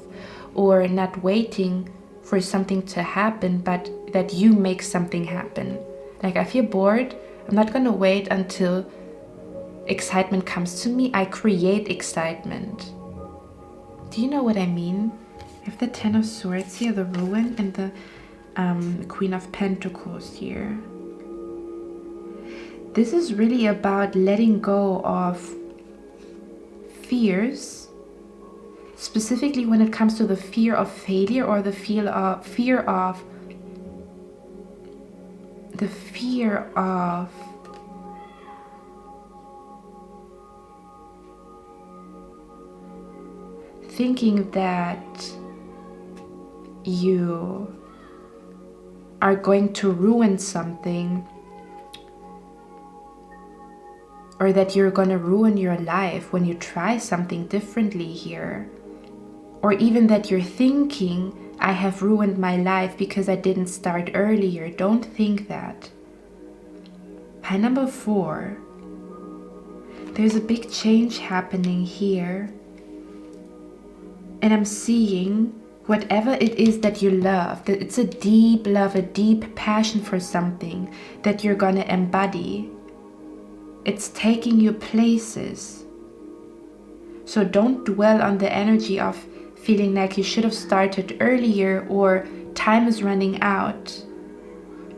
Or not waiting for something to happen, but that you make something happen. Like, I feel bored, I'm not gonna wait until excitement comes to me. I create excitement. Do you know what I mean? I have the Ten of Swords here, the Ruin, and the Queen of Pentacles here. This is really about letting go of fears, specifically when it comes to the fear of failure, or the fear of thinking that you are going to ruin something, or that you're going to ruin your life when you try something differently here, or even that you're thinking, I have ruined my life because I didn't start earlier. Don't think that. Pie number 4. There's a big change happening here. And I'm seeing whatever it is that you love, that it's a deep love, a deep passion for something that you're going to embody. It's taking you places. So don't dwell on the energy of feeling like you should have started earlier or time is running out.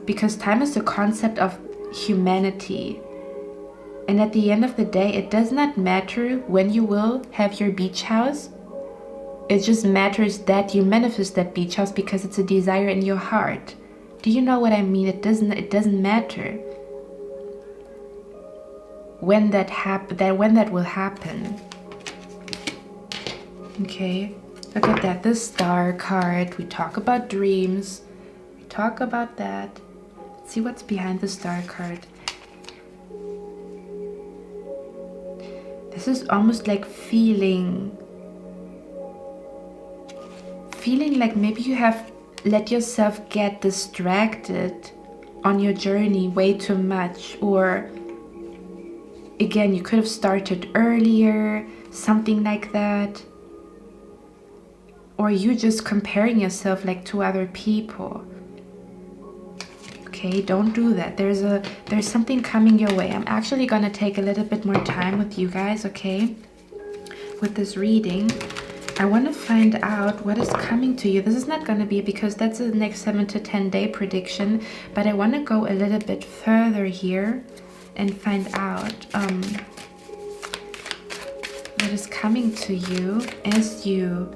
Because time is the concept of humanity. And at the end of the day, it does not matter when you will have your beach house. It just matters that you manifest that beach house because it's a desire in your heart. Do you know what I mean? It doesn't matter when that will happen. Okay, look at that. The Star card. We talk about dreams. We talk about that. Let's see what's behind the Star card. This is almost like feeling like maybe you have let yourself get distracted on your journey way too much, or again, you could have started earlier, something like that. Or you just comparing yourself like to other people. Okay, don't do that. There's something coming your way. I'm actually gonna take a little bit more time with you guys, okay? With this reading. I want to find out what is coming to you. This is not going to be, because that's the next 7 to 10 day prediction, but I want to go a little bit further here and find out what is coming to you as you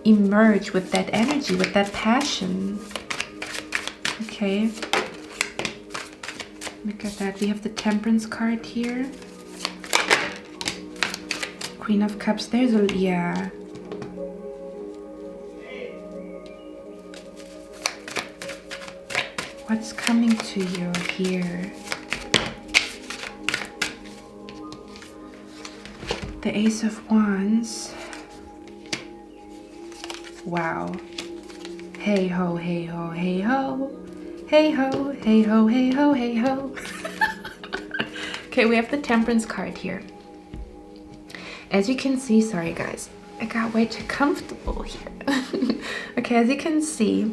emerge with that energy, with that passion. Okay, look at that. We have the Temperance card here. Queen of Cups. There's a, yeah. What's coming to you here? The Ace of Wands. Wow. Hey ho, hey ho, hey ho. Hey ho, hey ho, hey ho, hey ho. Okay, we have the Temperance card here. As you can see, sorry guys, I got way too comfortable here. Okay, as you can see,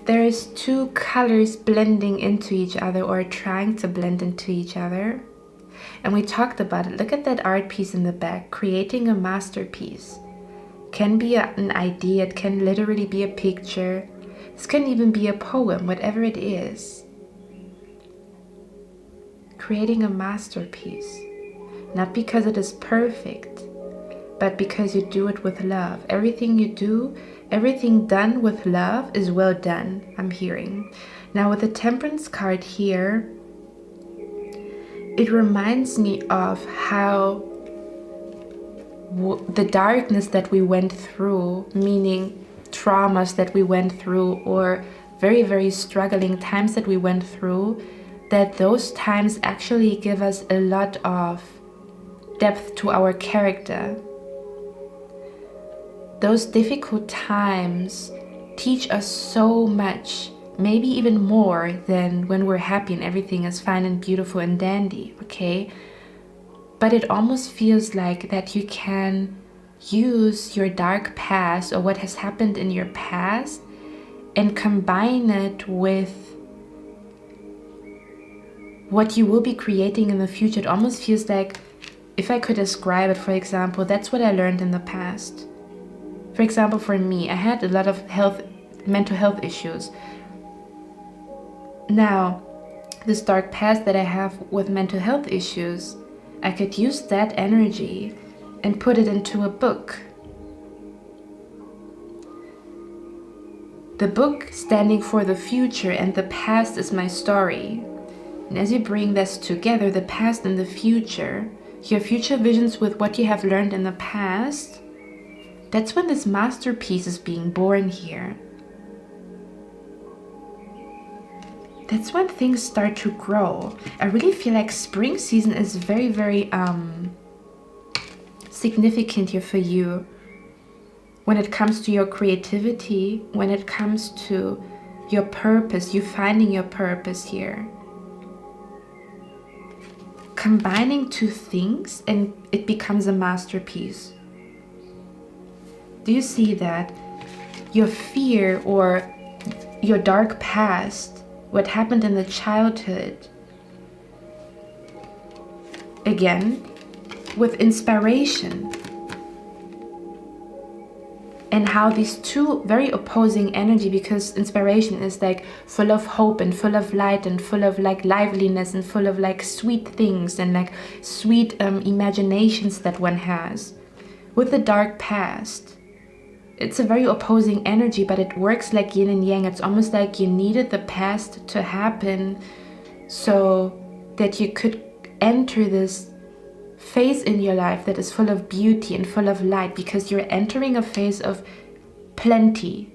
there's 2 colors blending into each other, or trying to blend into each other. And we talked about it. Look at that art piece in the back. Creating a masterpiece can be an idea. It can literally be a picture. This can even be a poem, whatever it is. Creating a masterpiece. Not because it is perfect, but because you do it with love. Everything you do, everything done with love is well done, I'm hearing. Now with the Temperance card here, it reminds me of how the darkness that we went through, meaning traumas that we went through, or very, very struggling times that we went through, that those times actually give us a lot of depth to our character. Those difficult times teach us so much, maybe even more than when we're happy and everything is fine and beautiful and dandy, okay? But it almost feels like that you can use your dark past, or what has happened in your past, and combine it with what you will be creating in the future. It almost feels like, if I could describe it, for example, that's what I learned in the past. For example, for me, I had a lot of mental health issues. Now, this dark past that I have with mental health issues, I could use that energy and put it into a book. The book standing for the future, and the past is my story. And as you bring this together, the past and the future, your future visions with what you have learned in the past, That's when this masterpiece is being born here. That's when things start to grow. I really feel like spring season is very, very significant here for you. When it comes to your creativity, when it comes to your purpose, you finding your purpose here. Combining two things and it becomes a masterpiece. Do you see that? Your fear or your dark past, what happened in the childhood, again, with inspiration. And how these two very opposing energy, because inspiration is like full of hope and full of light and full of like liveliness and full of like sweet things and like sweet imaginations that one has. With the dark past, it's a very opposing energy, but it works like yin and yang. It's almost like you needed the past to happen so that you could enter this phase in your life that is full of beauty and full of light, because you're entering a phase of plenty.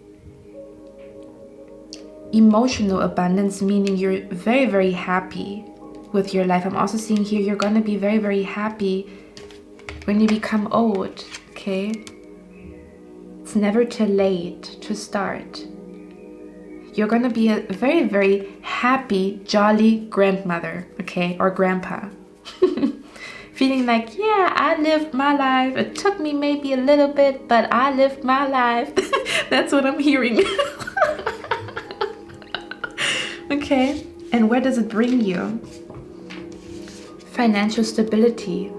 Emotional abundance, meaning you're very, very happy with your life. I'm also seeing here you're going to be very, very happy when you become old, okay? It's never too late to start. You're going to be a very, very happy, jolly grandmother, okay? Or grandpa. Feeling like, yeah, I lived my life. It took me maybe a little bit, but I lived my life. That's what I'm hearing. Okay, and where does it bring you? Financial stability,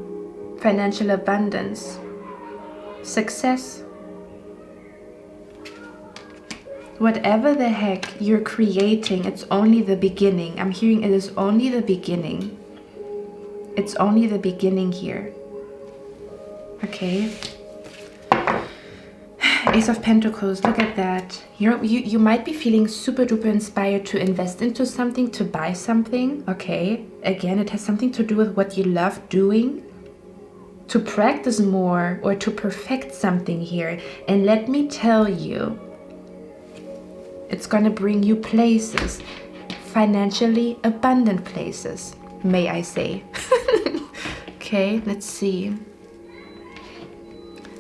financial abundance, success. Whatever the heck you're creating, it's only the beginning. I'm hearing it is only the beginning. It's only the beginning here. Okay. Ace of Pentacles, look at that. You might be feeling super duper inspired to invest into something, to buy something. Okay. Again, it has something to do with what you love doing. To practice more or to perfect something here. And let me tell you, it's gonna bring you places. Financially abundant places, may I say. Okay, let's see.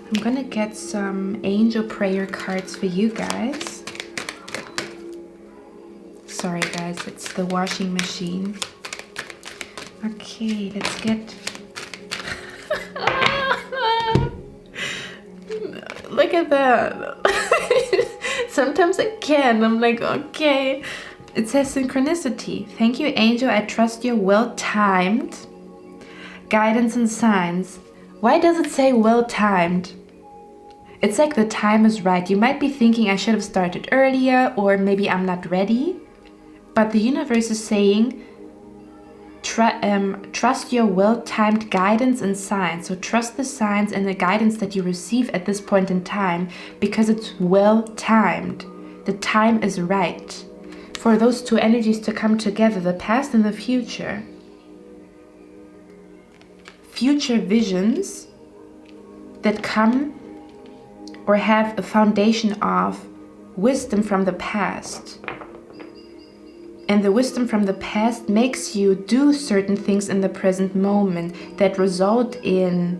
I'm gonna get some angel prayer cards for you guys. Sorry guys, it's the washing machine. Okay, let's get... Look at that. Sometimes I can. I'm like, okay. It says synchronicity. Thank you, angel. I trust you're well-timed. Guidance and signs. Why does it say well-timed? It's like the time is right. You might be thinking I should have started earlier, or maybe I'm not ready. But the universe is saying, trust your well-timed guidance and signs. So trust the signs and the guidance that you receive at this point in time, because it's well-timed. The time is right for those two energies to come together, the past and the future. Future visions that come or have a foundation of wisdom from the past. And the wisdom from the past makes you do certain things in the present moment that result in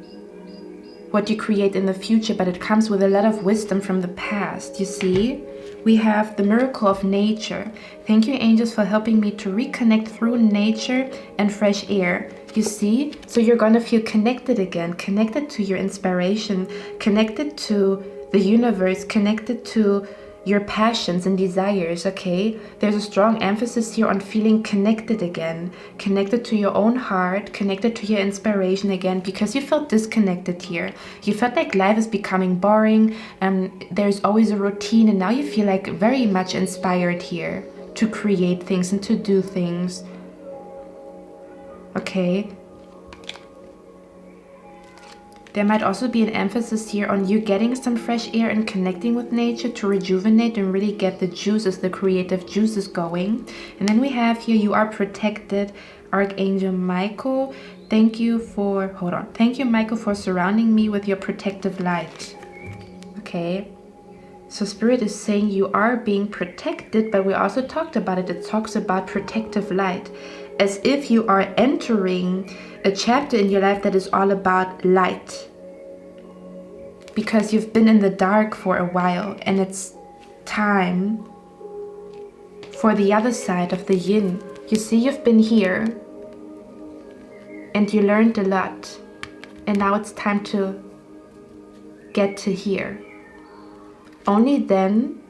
what you create in the future, but it comes with a lot of wisdom from the past, you see? We have the miracle of nature. Thank you, angels, for helping me to reconnect through nature and fresh air. You see? So you're going to feel connected again, connected to your inspiration, connected to the universe, connected to your passions and desires, okay? There's a strong emphasis here on feeling connected again, connected to your own heart, connected to your inspiration again, because you felt disconnected here. You felt like life is becoming boring and there's always a routine, and now you feel like very much inspired here to create things and to do things. Okay. There might also be an emphasis here on you getting some fresh air and connecting with nature to rejuvenate and really get the juices, the creative juices going. And then we have here, you are protected, Archangel Michael. Thank you, Michael, for surrounding me with your protective light. okay? So Spirit is saying you are being protected, but we also talked about it. It talks about protective light, as if you are entering a chapter in your life that is all about light. Because you've been in the dark for a while, and it's time for the other side of the yin. You see, you've been here, and you learned a lot, and now it's time to get to here. Only then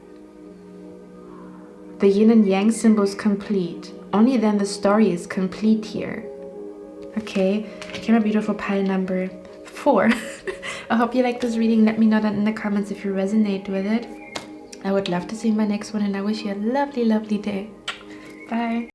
the yin and yang symbol is complete. Only then the story is complete here. Okay, my beautiful pile number 4. I hope you like this reading. Let me know that in the comments if you resonate with it. I would love to see my next one, and I wish you a lovely, lovely day. Bye.